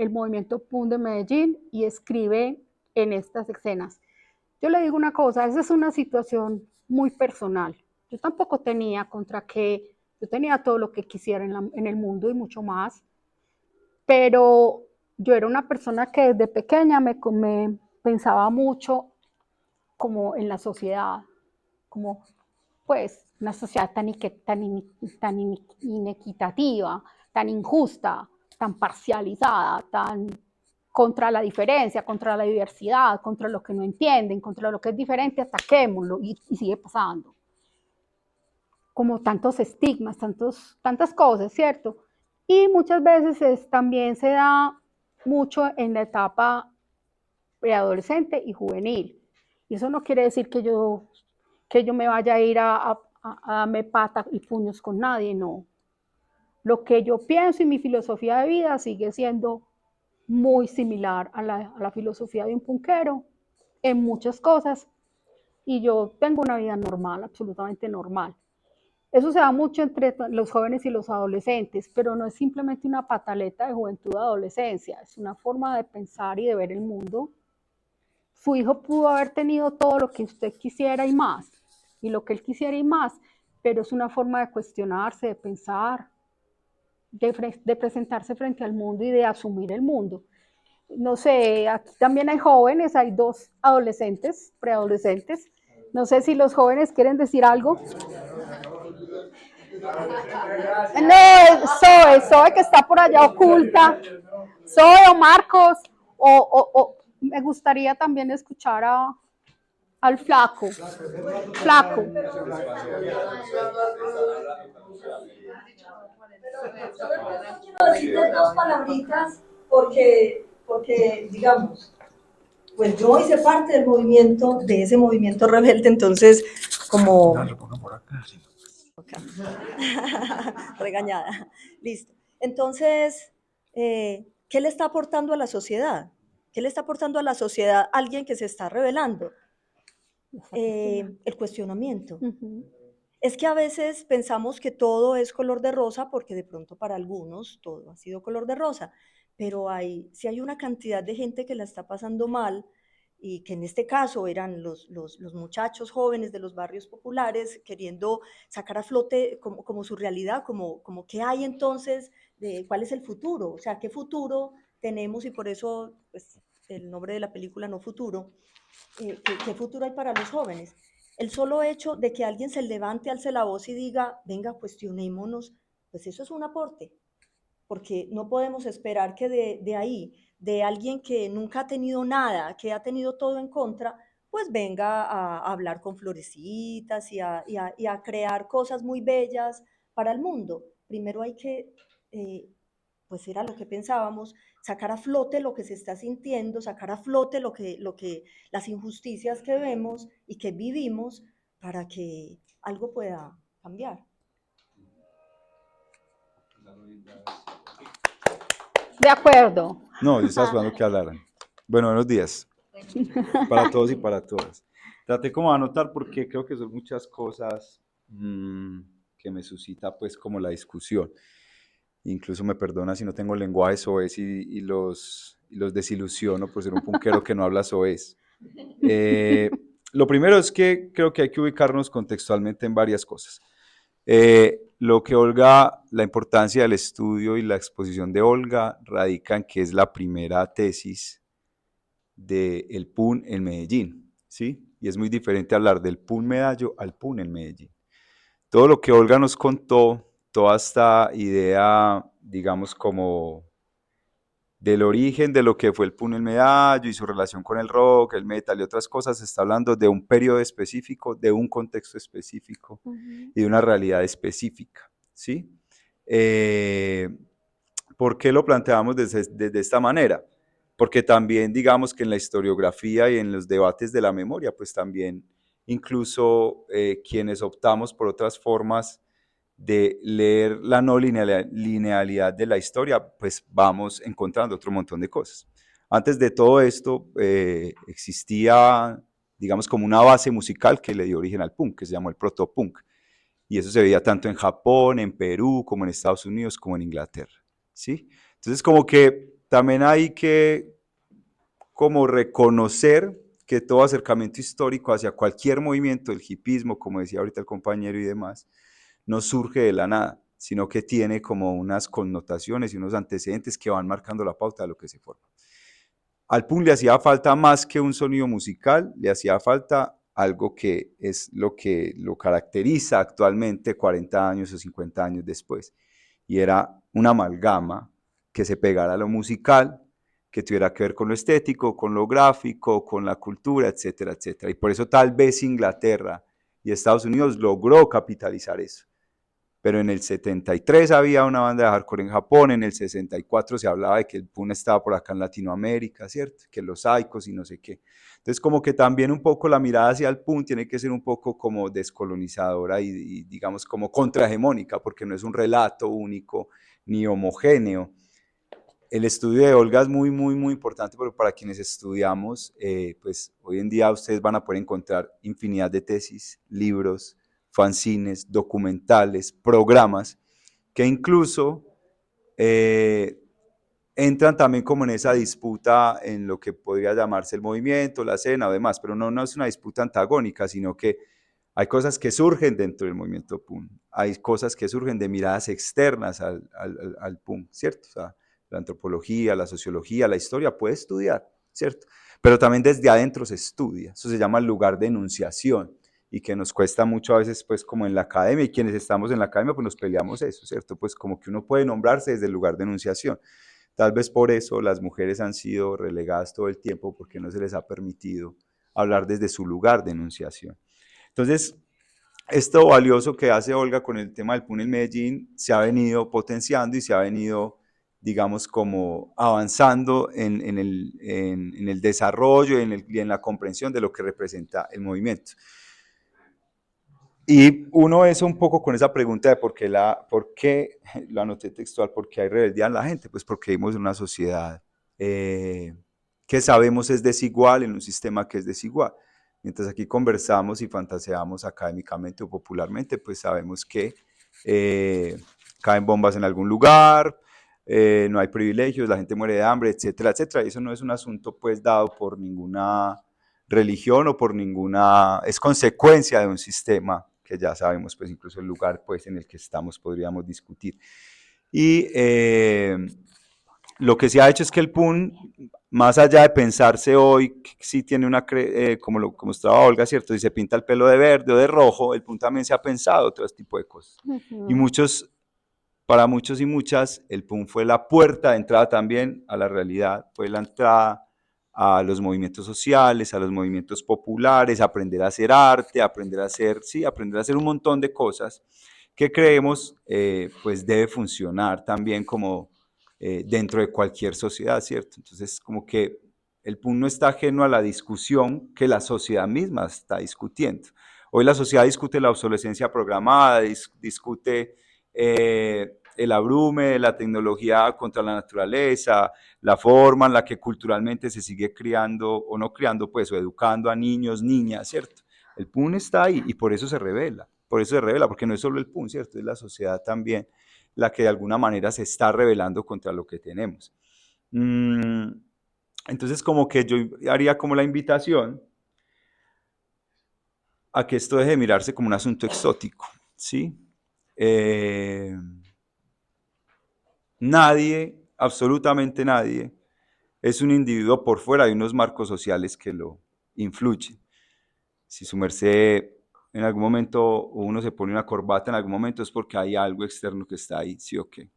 movimiento PUN de Medellín y escribe en estas escenas. Yo le digo una cosa, esa es una situación muy personal. Yo tampoco tenía contra qué, yo tenía todo lo que quisiera en el mundo y mucho más, pero yo era una persona que desde pequeña me pensaba mucho como en la sociedad, como pues una sociedad tan inequitativa, tan injusta, tan parcializada, tan contra la diferencia, contra la diversidad, contra lo que no entienden, contra lo que es diferente, ataquémoslo y sigue pasando. Como tantos estigmas, tantas cosas, ¿cierto? Y muchas veces también se da mucho en la etapa preadolescente y juvenil. Y eso no quiere decir que yo me vaya a ir a darme pata y puños con nadie, no. Lo que yo pienso y mi filosofía de vida sigue siendo muy similar a la filosofía de un punquero en muchas cosas y yo tengo una vida normal, absolutamente normal. Eso se da mucho entre los jóvenes y los adolescentes, pero no es simplemente una pataleta de juventud o adolescencia, es una forma de pensar y de ver el mundo. Su hijo pudo haber tenido todo lo que usted quisiera y más, y lo que él quisiera y más, pero es una forma de cuestionarse, de pensar, de presentarse frente al mundo y de asumir el mundo. No sé, aquí también hay jóvenes, hay 2 adolescentes, preadolescentes. No sé si los jóvenes quieren decir algo. No, Zoe que está por allá oculta. Zoe o Marcos, o me gustaría también escuchar al Flaco. Flaco.
Quiero decir 2 palabritas porque, digamos, pues yo hice parte del movimiento, de ese movimiento rebelde, entonces, como... Regañada, listo. Entonces, ¿qué le está aportando a la sociedad? ¿Qué le está aportando a la sociedad alguien que se está rebelando? El cuestionamiento. Es que a veces pensamos que todo es color de rosa porque de pronto para algunos todo ha sido color de rosa, pero si hay una cantidad de gente que la está pasando mal y que en este caso eran los muchachos jóvenes de los barrios populares queriendo sacar a flote como su realidad, como qué hay entonces, cuál es el futuro, o sea, qué futuro tenemos y por eso pues, el nombre de la película No Futuro, qué futuro hay para los jóvenes. El solo hecho de que alguien se levante, alce la voz y diga, venga, cuestionémonos, pues eso es un aporte, porque no podemos esperar que de ahí, de alguien que nunca ha tenido nada, que ha tenido todo en contra, pues venga a hablar con florecitas y a crear cosas muy bellas para el mundo. Primero hay que, pues era lo que pensábamos, sacar a flote lo que se está sintiendo, sacar a flote las injusticias que vemos y que vivimos para que algo pueda cambiar.
De acuerdo.
No, yo estaba esperando que hablaran. Bueno, buenos días para todos y para todas. Traté como de anotar porque creo que son muchas cosas que me suscita pues como la discusión. Incluso me perdona si no tengo lenguaje soez y los desilusiono por ser un punquero que no habla soez. Lo primero es que creo que hay que ubicarnos contextualmente en varias cosas. Lo que Olga, la importancia del estudio y la exposición de Olga radica en que es la primera tesis del PUN en Medellín, ¿sí? Y es muy diferente hablar del PUN Medallo al PUN en Medellín. Todo lo que Olga nos contó, toda esta idea, digamos, como del origen de lo que fue el PUN en Medallo y su relación con el rock, el metal y otras cosas, está hablando de un periodo específico, de un contexto específico y de una realidad específica, ¿sí? ¿Por qué lo planteamos desde esta manera? Porque también digamos que en la historiografía y en los debates de la memoria, pues también incluso quienes optamos por otras formas de leer la no linealidad de la historia, pues vamos encontrando otro montón de cosas. Antes de todo esto existía, digamos, como una base musical que le dio origen al punk, que se llamó el protopunk. Y eso se veía tanto en Japón, en Perú, como en Estados Unidos, como en Inglaterra. ¿Sí? Entonces, como que también hay que como reconocer que todo acercamiento histórico hacia cualquier movimiento, el hipismo, como decía ahorita el compañero y demás, no surge de la nada, sino que tiene como unas connotaciones y unos antecedentes que van marcando la pauta de lo que se forma. Al punk le hacía falta más que un sonido musical, le hacía falta algo que es lo que lo caracteriza actualmente 40 años o 50 años después, y era una amalgama que se pegara a lo musical, que tuviera que ver con lo estético, con lo gráfico, con la cultura, etcétera, etcétera. Y por eso tal vez Inglaterra y Estados Unidos logró capitalizar eso. Pero en el 73 había una banda de hardcore en Japón, en el 64 se hablaba de que el punk estaba por acá en Latinoamérica, ¿cierto? Que los Icos y no sé qué. Entonces como que también un poco la mirada hacia el punk tiene que ser un poco como descolonizadora y digamos como contrahegemónica, porque no es un relato único ni homogéneo. El estudio de Olga es muy importante, porque para quienes estudiamos, pues hoy en día ustedes van a poder encontrar infinidad de tesis, libros, fanzines, documentales, programas, que incluso entran también como en esa disputa en lo que podría llamarse el movimiento, la escena o demás, pero no es una disputa antagónica, sino que hay cosas que surgen dentro del movimiento punk, hay cosas que surgen de miradas externas al punk, ¿cierto? O sea, la antropología, la sociología, la historia puede estudiar, ¿cierto? Pero también desde adentro se estudia, eso se llama el lugar de enunciación y que nos cuesta mucho a veces pues como en la academia y quienes estamos en la academia pues nos peleamos eso, ¿cierto? Pues como que uno puede nombrarse desde el lugar de enunciación. Tal vez por eso las mujeres han sido relegadas todo el tiempo porque no se les ha permitido hablar desde su lugar de enunciación. Entonces, esto valioso que hace Olga con el tema del punk en Medellín se ha venido potenciando y se ha venido, digamos, como avanzando en el desarrollo y en la comprensión de lo que representa el movimiento. Y uno es un poco con esa pregunta de por qué, lo anoté textual, por qué hay rebeldía en la gente, pues porque vivimos en una sociedad que sabemos es desigual, en un sistema que es desigual. Mientras aquí conversamos y fantaseamos académicamente o popularmente, pues sabemos que caen bombas en algún lugar, no hay privilegios, la gente muere de hambre, etcétera, etcétera. Y eso no es un asunto pues dado por ninguna religión o por ninguna, es consecuencia de un sistema que ya sabemos, pues incluso el lugar pues en el que estamos podríamos discutir. Y lo que se ha hecho es que el punk, más allá de pensarse hoy, sí tiene una, como estaba Olga, ¿cierto? Si se pinta el pelo de verde o de rojo, el punk también se ha pensado otro tipo de cosas. Y para muchos y muchas, el punk fue la puerta de entrada también a la realidad, fue la entrada a los movimientos sociales, a los movimientos populares, aprender a hacer arte, aprender a hacer un montón de cosas que creemos pues debe funcionar también como dentro de cualquier sociedad, ¿cierto? Entonces como que el punk no está ajeno a la discusión que la sociedad misma está discutiendo. Hoy la sociedad discute la obsolescencia programada, discute el abrume de la tecnología contra la naturaleza, la forma en la que culturalmente se sigue criando, o no criando, pues, o educando a niños, niñas, ¿cierto? El punk está ahí y por eso se revela, porque no es solo el punk, ¿cierto? Es la sociedad también la que de alguna manera se está rebelando contra lo que tenemos. Entonces, como que yo haría como la invitación a que esto deje de mirarse como un asunto exótico, ¿sí? Nadie, absolutamente nadie, es un individuo por fuera de unos marcos sociales que lo influyen. Si su merced en algún momento uno se pone una corbata en algún momento es porque hay algo externo que está ahí, sí o qué.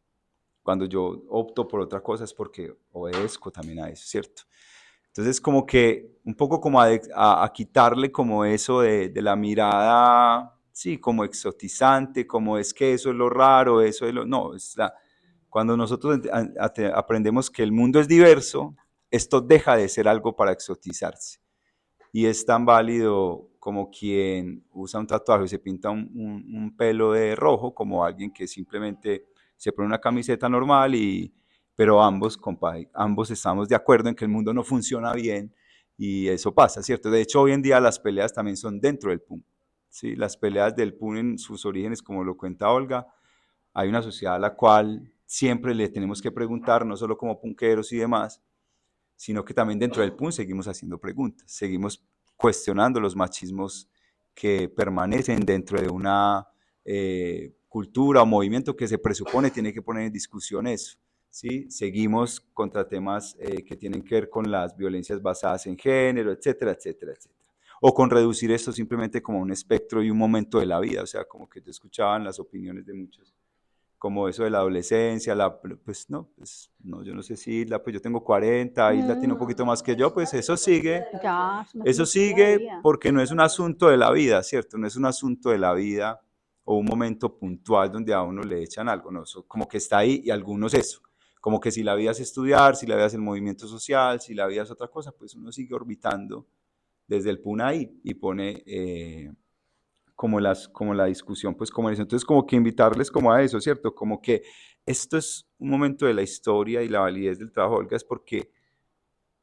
Cuando yo opto por otra cosa es porque obedezco también a eso, ¿cierto? Entonces como que un poco como a quitarle como eso de la mirada sí, como exotizante, como es que eso es lo raro, eso es lo... No, cuando nosotros aprendemos que el mundo es diverso, esto deja de ser algo para exotizarse. Y es tan válido como quien usa un tatuaje y se pinta un pelo de rojo, como alguien que simplemente se pone una camiseta normal, pero ambos estamos de acuerdo en que el mundo no funciona bien y eso pasa, ¿cierto? De hecho, hoy en día las peleas también son dentro del PUN. ¿Sí? Las peleas del PUN en sus orígenes, como lo cuenta Olga, hay una sociedad a la cual siempre le tenemos que preguntar, no solo como punqueros y demás, sino que también dentro del PUN seguimos haciendo preguntas, seguimos cuestionando los machismos que permanecen dentro de una cultura o movimiento que se presupone tiene que poner en discusión eso. ¿Sí? Seguimos contra temas que tienen que ver con las violencias basadas en género, etcétera, etcétera, etcétera. O con reducir esto simplemente como un espectro y un momento de la vida, o sea, como que te escuchaban las opiniones de muchos, como eso de la adolescencia, pues no, yo no sé si pues yo tengo 40, Isla tiene un poquito más que yo, pues eso sigue,
Ya, es una
eso
filosofía de
sigue
vida.
porque no es un asunto de la vida, ¿cierto? No es un asunto de la vida o un momento puntual donde a uno le echan algo, no, eso como que está ahí y algunos eso, como que si la vida es estudiar, si la vida es el movimiento social, si la vida es otra cosa, pues uno sigue orbitando desde el PUN ahí y pone como la discusión, pues como eso. Entonces, como que invitarles como a eso, ¿cierto? Como que esto es un momento de la historia y la validez del trabajo de Olga es porque,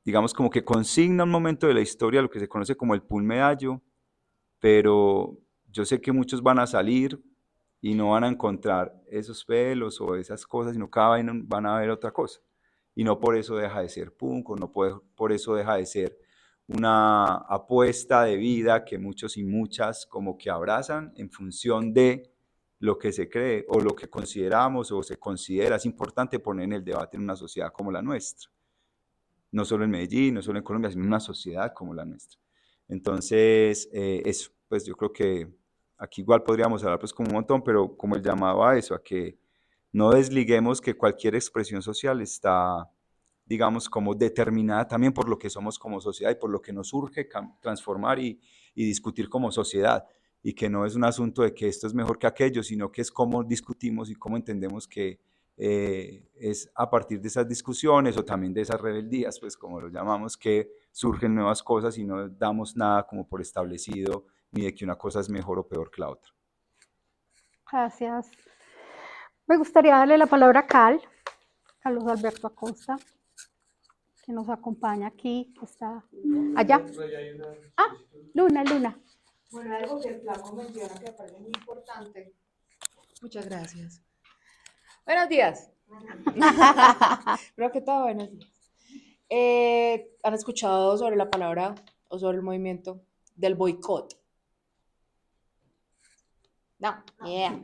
digamos, como que consigna un momento de la historia, lo que se conoce como el PUN Medallo, pero yo sé que muchos van a salir y no van a encontrar esos pelos o esas cosas, sino cada vez van a ver otra cosa. Y no por eso deja de ser punk, o no por eso deja de ser una apuesta de vida que muchos y muchas como que abrazan en función de lo que se cree o lo que consideramos o se considera. Es importante poner en el debate en una sociedad como la nuestra. No solo en Medellín, no solo en Colombia, sino en una sociedad como la nuestra. Entonces, eso, pues yo creo que aquí igual podríamos hablar pues como un montón, pero como el llamado a eso, a que no desliguemos que cualquier expresión social está, digamos, como determinada también por lo que somos como sociedad y por lo que nos urge transformar y discutir como sociedad, y que no es un asunto de que esto es mejor que aquello, sino que es cómo discutimos y cómo entendemos que es a partir de esas discusiones o también de esas rebeldías, pues como lo llamamos, que surgen nuevas cosas y no damos nada como por establecido, ni de que una cosa es mejor o peor que la otra.
Gracias. Me gustaría darle la palabra a Carlos Alberto Acosta, que nos acompaña aquí, que está allá. Ah, Luna.
Bueno, algo que el flaco menciona que me parece muy importante. Muchas gracias. Buenos días. Creo que todo buenos días. ¿Han escuchado sobre la palabra o sobre el movimiento del boicot? No. Yeah.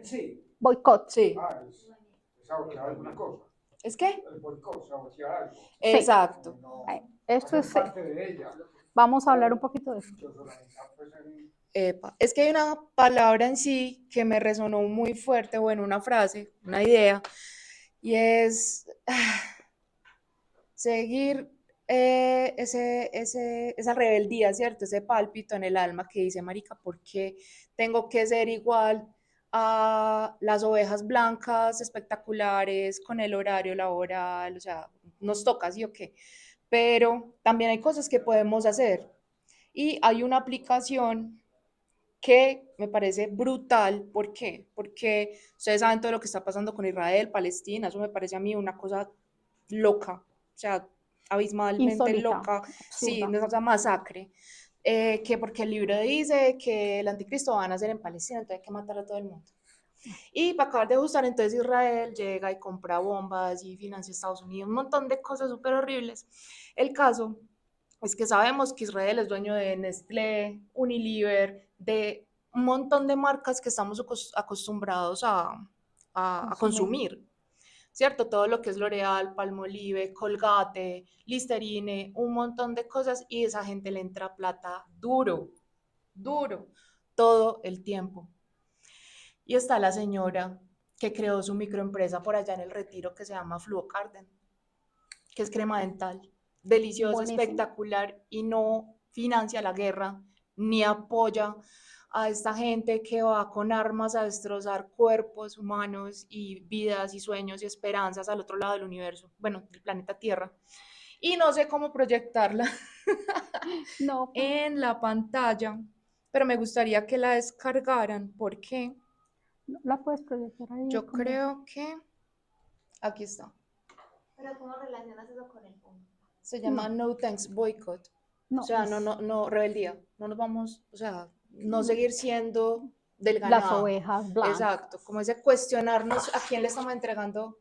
Sí. Boicot.
Sí.
alguna cosa.
¿Es qué?
El boicot, sabotear algo.
Exacto.
Esto es,
parte de ella.
vamos a hablar un poquito de eso.
Epa. Es que hay una palabra en sí que me resonó muy fuerte, bueno, una frase, una idea, y es seguir esa rebeldía, ¿cierto? Ese pálpito en el alma que dice, marica, ¿por qué tengo que ser igual a las ovejas blancas espectaculares con el horario laboral? O sea, nos toca, ¿sí o qué? Pero también hay cosas que podemos hacer. Y hay una aplicación que me parece brutal. ¿Por qué? Porque ustedes saben todo lo que está pasando con Israel, Palestina, eso me parece a mí una cosa loca, o sea, abismalmente
Insólita,
loca,
absurda.
sí, una cosa masacre, que porque el libro dice que el anticristo va a nacer en Palestina, entonces hay que matar a todo el mundo. Y para acabar de ajustar, entonces Israel llega y compra bombas y financia a Estados Unidos, un montón de cosas súper horribles. El caso es que sabemos que Israel es dueño de Nestlé, Unilever, de un montón de marcas que estamos acostumbrados a consumir, ¿cierto? Todo lo que es L'Oreal, Palmolive, Colgate, Listerine, un montón de cosas, y esa gente le entra plata duro, todo el tiempo. Y está la señora que creó su microempresa por allá en el Retiro que se llama Fluocarden, que es crema dental. Deliciosa,
Buenísimo.
espectacular, y no financia la guerra, ni apoya a esta gente que va con armas a destrozar cuerpos humanos y vidas y sueños y esperanzas al otro lado del universo, bueno, del planeta Tierra. Y no sé cómo proyectarla
No,
en la pantalla, pero me gustaría que la descargaran porque
no la puedes proyectar ahí.
yo
como-
creo que aquí está.
Pero ¿cómo relacionas eso con el punto?
Se llama No Thanks Boycott.
No,
O sea,
es
no, rebeldía. No nos vamos, o sea, no seguir siendo del
las
ganado.
ovejas blancas.
Exacto, como ese cuestionarnos a quién le estamos entregando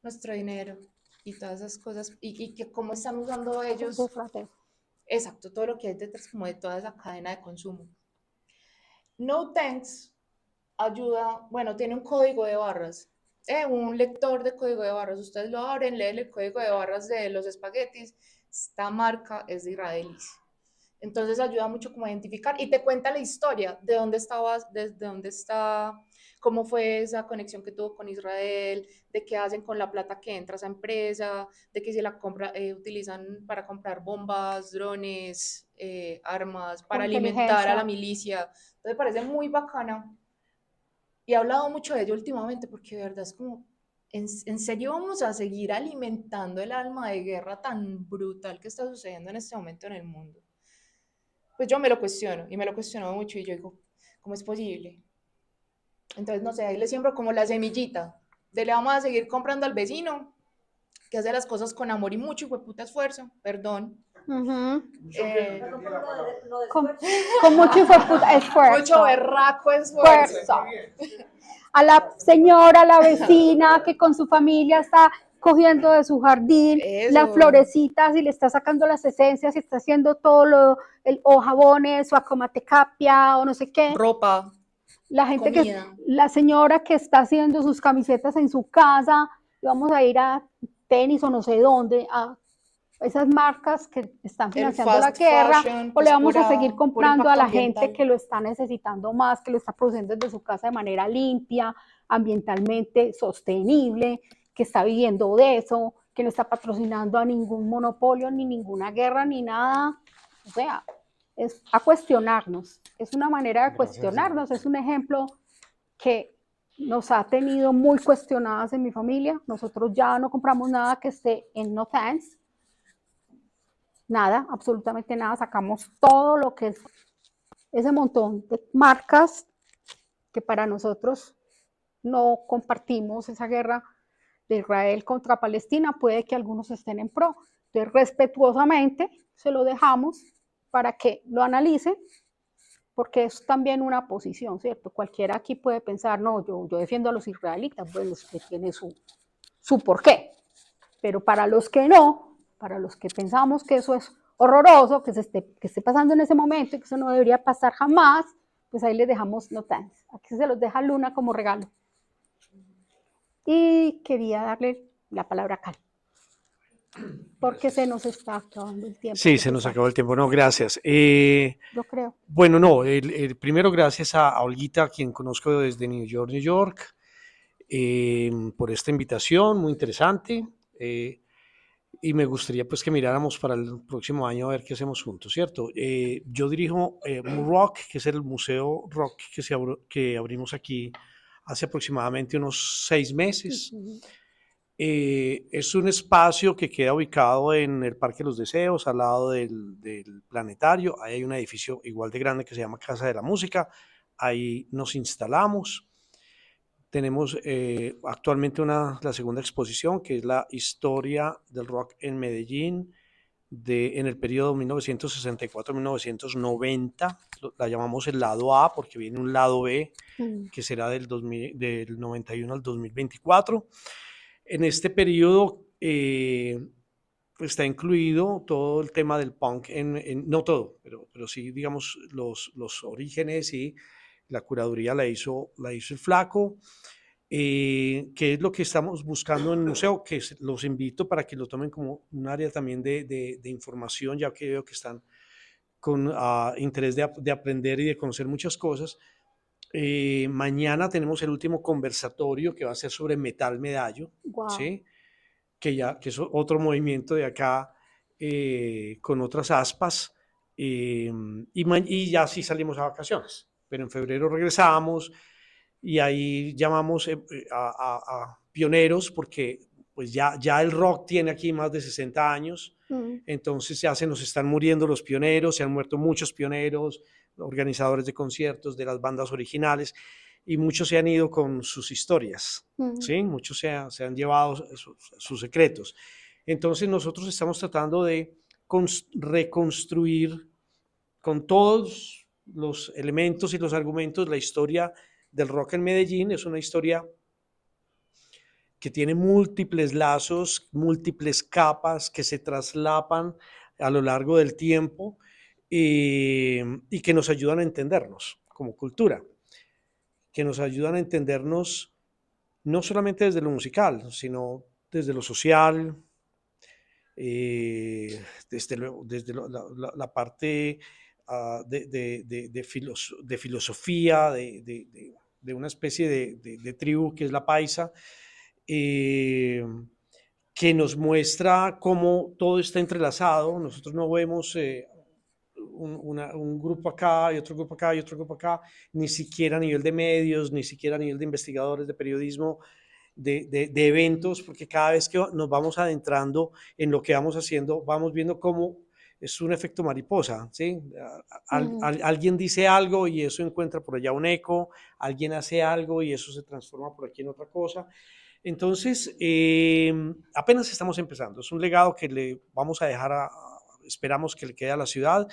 nuestro dinero y todas esas cosas y que cómo están usando ellos. Exacto, todo lo que hay detrás como de toda esa cadena de consumo. No Thanks ayuda, bueno, tiene un código de barras, un lector de código de barras. Ustedes lo abren, leen el código de barras de los espaguetis. Esta marca es de israelíes. Entonces ayuda mucho como a identificar y te cuenta la historia de dónde estabas, desde dónde está, cómo fue esa conexión que tuvo con Israel, de qué hacen con la plata que entra a esa empresa, de que si la utilizan para comprar bombas, drones, armas, para alimentar a la milicia. Entonces parece muy bacana. Y he hablado mucho de ello últimamente porque de verdad es como, ¿en serio vamos a seguir alimentando el alma de guerra tan brutal que está sucediendo en este momento en el mundo? Pues yo me lo cuestiono y me lo cuestiono mucho y yo digo, ¿cómo es posible? Entonces, no sé, ahí le siembro como la semillita de le vamos a seguir comprando al vecino que hace las cosas con amor y mucho puta esfuerzo, perdón.
Con mucho esfuerzo.
Mucho berraco esfuerzo.
A la señora, a la vecina que con su familia está cogiendo de su jardín las florecitas y le está sacando las esencias y está haciendo todo o jabones o acomatecapia o no sé qué.
Ropa.
La gente la señora que está haciendo sus camisetas en su casa, y vamos a ir a tenis o no sé dónde, a esas marcas que están financiando la guerra, o le vamos a seguir comprando a la gente que lo está necesitando más, que lo está produciendo desde su casa de manera limpia, ambientalmente sostenible, que está viviendo de eso, que no está patrocinando a ningún monopolio, ni ninguna guerra, ni nada. O sea, es a cuestionarnos, es una manera de cuestionarnos, es un ejemplo que nos ha tenido muy cuestionadas en mi familia. Nosotros ya no compramos nada que esté en No Thanks, nada, absolutamente nada, sacamos todo lo que es ese montón de marcas que para nosotros no compartimos esa guerra de Israel contra Palestina, puede que algunos estén en pro, entonces respetuosamente se lo dejamos para que lo analicen, porque es también una posición, ¿cierto? Cualquiera aquí puede pensar, no, yo defiendo a los israelitas, bueno, usted tiene su porqué, pero para los que no, para los que pensamos que eso es horroroso, que esté pasando en ese momento y que eso no debería pasar jamás, pues ahí les dejamos No Thanks. Aquí se los deja Luna como regalo. Y quería darle la palabra a Cal, porque se nos está acabando el tiempo.
Sí, se nos acabó el tiempo. No, gracias.
Yo creo.
Bueno, no, primero gracias a Olguita, quien conozco desde New York, New York, por esta invitación muy interesante. Y me gustaría pues que miráramos para el próximo año a ver qué hacemos juntos, ¿cierto? Yo dirijo MUROC, que es el museo rock que abrimos aquí hace aproximadamente unos 6 meses. Es un espacio que queda ubicado en el Parque de los Deseos, al lado del planetario. Ahí hay un edificio igual de grande que se llama Casa de la Música. Ahí nos instalamos. Tenemos actualmente la segunda exposición, que es la historia del rock en Medellín en el periodo 1964-1990. La llamamos el lado A porque viene un lado B, que será del 91 al 2024. En este periodo está incluido todo el tema del punk, no todo, pero sí, digamos, los orígenes y la curaduría la hizo el Flaco. ¿Qué es lo que estamos buscando en el museo? Que los invito para que lo tomen como un área también de información, ya que veo que están con interés de aprender y de conocer muchas cosas. Mañana tenemos el último conversatorio que va a ser sobre Metal Medallo,
Wow.
¿sí? Que es otro movimiento de acá con otras aspas. y ya sí salimos a vacaciones, pero en febrero regresamos y ahí llamamos a pioneros porque pues ya el rock tiene aquí más de 60 años, entonces ya se nos están muriendo los pioneros, se han muerto muchos pioneros, organizadores de conciertos, de las bandas originales, y muchos se han ido con sus historias, ¿sí? Muchos se han llevado sus secretos. Entonces nosotros estamos tratando de reconstruir con todos los elementos y los argumentos la historia del rock en Medellín. Es una historia que tiene múltiples lazos, múltiples capas que se traslapan a lo largo del tiempo y que nos ayudan a entendernos como cultura, que nos ayudan a entendernos no solamente desde lo musical, sino desde lo social, desde la parte de filosofía, de una especie de tribu que es la paisa, que nos muestra cómo todo está entrelazado. Nosotros no vemos un grupo acá y otro grupo acá y otro grupo acá, ni siquiera a nivel de medios, ni siquiera a nivel de investigadores, de periodismo, de eventos, porque cada vez que nos vamos adentrando en lo que vamos haciendo, vamos viendo cómo es un efecto mariposa, ¿sí? Alguien dice algo y eso encuentra por allá un eco, alguien hace algo y eso se transforma por aquí en otra cosa. Entonces, apenas estamos empezando. Es un legado que le vamos a dejar esperamos que le quede a la ciudad,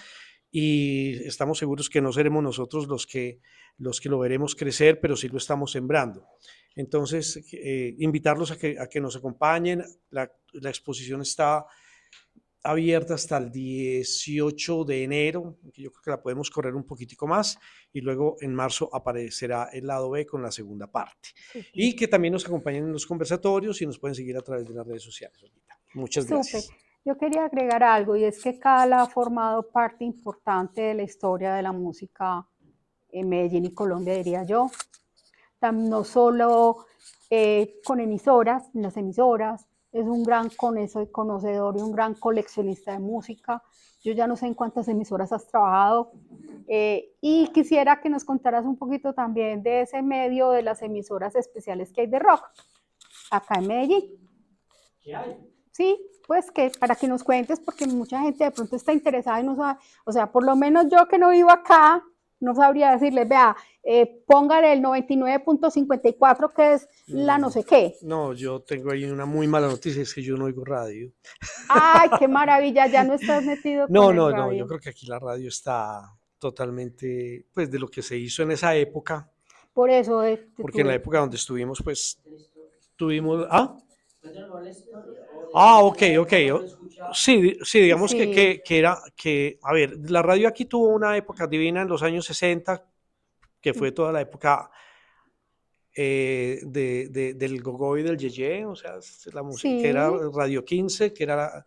y estamos seguros que no seremos nosotros los que lo veremos crecer, pero sí lo estamos sembrando. Entonces, invitarlos a que nos acompañen. La exposición está abierta hasta el 18 de enero, que yo creo que la podemos correr un poquitico más, y luego en marzo aparecerá el lado B con la segunda parte. Y que también nos acompañen en los conversatorios y nos pueden seguir a través de las redes sociales. Muchas gracias.
Yo quería agregar algo, y es que Cala ha formado parte importante de la historia de la música en Medellín y Colombia, diría yo. No solo con emisoras, en las emisoras, es un gran conocedor y un gran coleccionista de música. Yo ya no sé en cuántas emisoras has trabajado, y quisiera que nos contaras un poquito también de ese medio de las emisoras especiales que hay de rock acá en Medellín.
¿Qué hay?
Sí, pues que para que nos cuentes, porque mucha gente de pronto está interesada y no sabe, o sea, por lo menos yo que no vivo acá, no sabría decirles, vea, póngale el 99.54 que es la no sé qué.
No, yo tengo ahí una muy mala noticia, es que yo no oigo radio.
Ay, qué maravilla, ya no estás metido con el radio.
No, yo creo que aquí la radio está totalmente, pues, de lo que se hizo en esa época.
Por eso.
Porque en la época donde estuvimos, pues, tuvimos... Ok. Sí, digamos sí. Que, a ver, la radio aquí tuvo una época divina en los años 60, que fue toda la época del gogo y del yeye, o sea, la música que era Radio 15, que era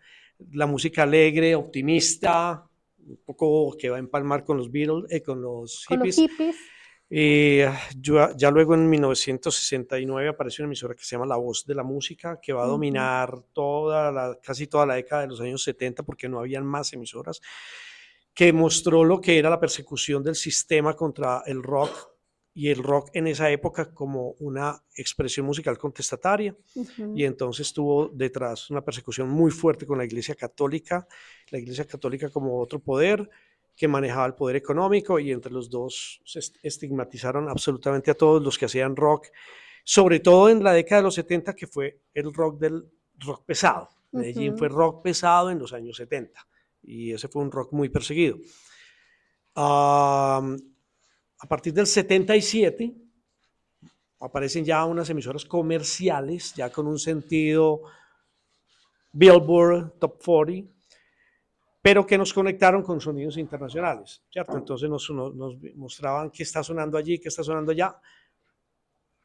la música alegre, optimista, un poco que va a empalmar con los Beatles, con los hippies. Ya luego en 1969 apareció una emisora que se llama La Voz de la Música, que va a dominar casi toda la década de los años 70, porque no habían más emisoras, que mostró lo que era la persecución del sistema contra el rock, y el rock en esa época como una expresión musical contestataria. Y entonces tuvo detrás una persecución muy fuerte con la Iglesia Católica como otro poder que manejaba el poder económico, y entre los dos se estigmatizaron absolutamente a todos los que hacían rock, sobre todo en la década de los 70, que fue el rock del rock pesado. Medellín fue rock pesado en los años 70, y ese fue un rock muy perseguido. A partir del 77 aparecen ya unas emisoras comerciales, ya con un sentido Billboard, Top 40, pero que nos conectaron con sonidos internacionales, ¿cierto? Entonces nos mostraban qué está sonando allí, qué está sonando allá.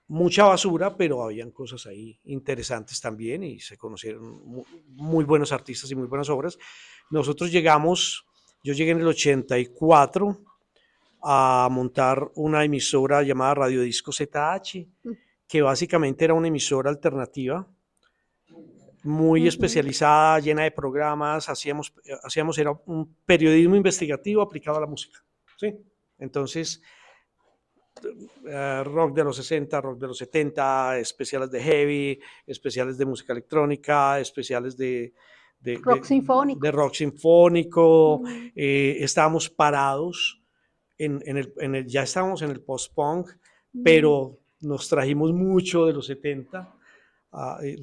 Mucha basura, pero habían cosas ahí interesantes también, y se conocieron muy buenos artistas y muy buenas obras. Yo llegué en el 84 a montar una emisora llamada Radiodisco ZH, que básicamente era una emisora alternativa muy especializada, llena de programas, era un periodismo investigativo aplicado a la música, ¿sí? Entonces, rock de los 60, rock de los 70, especiales de heavy, especiales de música electrónica, especiales de
Rock sinfónico.
de rock sinfónico. Estábamos parados, ya estábamos en el post-punk, pero nos trajimos mucho de los 70.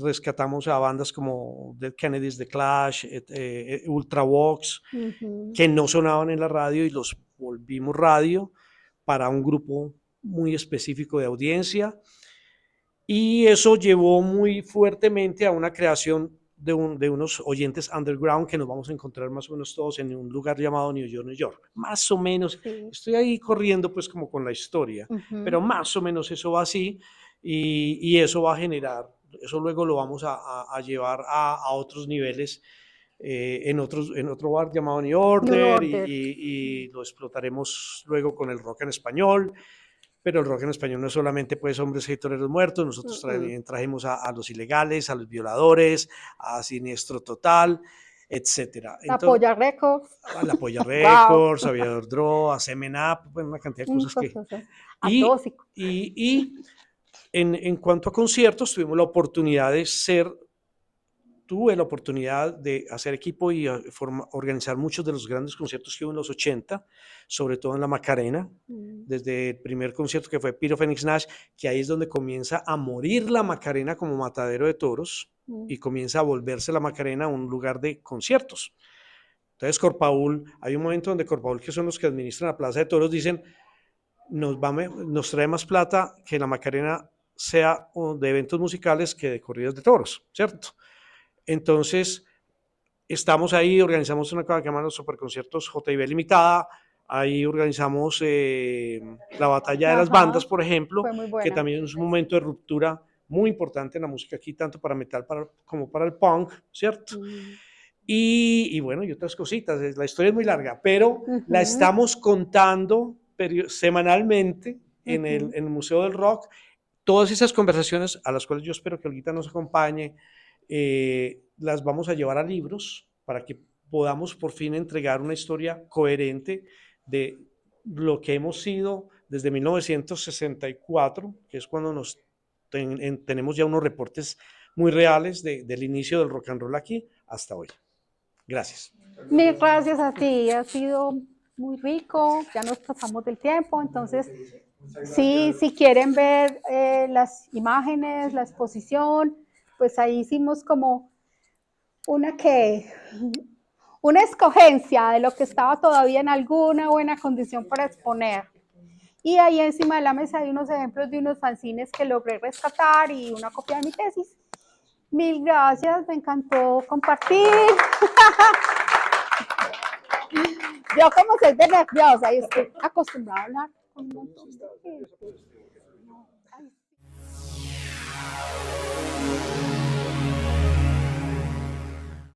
Rescatamos a bandas como Dead Kennedys, The Clash, Ultravox, que no sonaban en la radio y los volvimos radio para un grupo muy específico de audiencia, y eso llevó muy fuertemente a una creación de unos oyentes underground que nos vamos a encontrar más o menos todos en un lugar llamado New York, New York. Más o menos, estoy ahí corriendo pues como con la historia, pero más o menos eso va así, y eso va a generar, eso luego lo vamos a llevar a otros niveles, en otro bar llamado New Order, y lo explotaremos luego con el rock en español. Pero el rock en español no es solamente pues hombres y toreros muertos, nosotros trajimos a los ilegales, a los violadores, a Siniestro Total, etcétera.
La Polla Records.
A La Polla Records, a Aviador Draw, a Semen Up, bueno, una cantidad de cosas que... Y en cuanto a conciertos, tuve la oportunidad de hacer equipo y organizar muchos de los grandes conciertos que hubo en los 80, sobre todo en la Macarena, desde el primer concierto que fue Piro Fénix Nash, que ahí es donde comienza a morir la Macarena como matadero de toros, y comienza a volverse la Macarena un lugar de conciertos. Entonces Corpaul, hay un momento donde Corpaul, que son los que administran la Plaza de Toros, dicen, nos trae más plata que la Macarena sea de eventos musicales que de corridas de toros, ¿cierto? Entonces, estamos ahí, organizamos una cosa que llaman los superconciertos JB Limitada, ahí organizamos la batalla de las bandas, por ejemplo, que también es un momento de ruptura muy importante en la música aquí, tanto para metal como para el punk, ¿cierto? Y bueno, y otras cositas, la historia es muy larga, pero la estamos contando semanalmente en el Museo del Rock. Todas esas conversaciones, a las cuales yo espero que Olguita nos acompañe, las vamos a llevar a libros para que podamos por fin entregar una historia coherente de lo que hemos sido desde 1964, que es cuando tenemos ya unos reportes muy reales del inicio del rock and roll aquí hasta hoy. Gracias.
Mil gracias a ti, ha sido muy rico, ya nos pasamos del tiempo, entonces sí, si quieren ver las imágenes, la exposición, pues ahí hicimos como una escogencia de lo que estaba todavía en alguna buena condición para exponer. Y ahí encima de la mesa hay unos ejemplos de unos fanzines que logré rescatar y una copia de mi tesis. Mil gracias, me encantó compartir. Yo como soy de nerviosa y estoy acostumbrada a hablar con un montón de gente.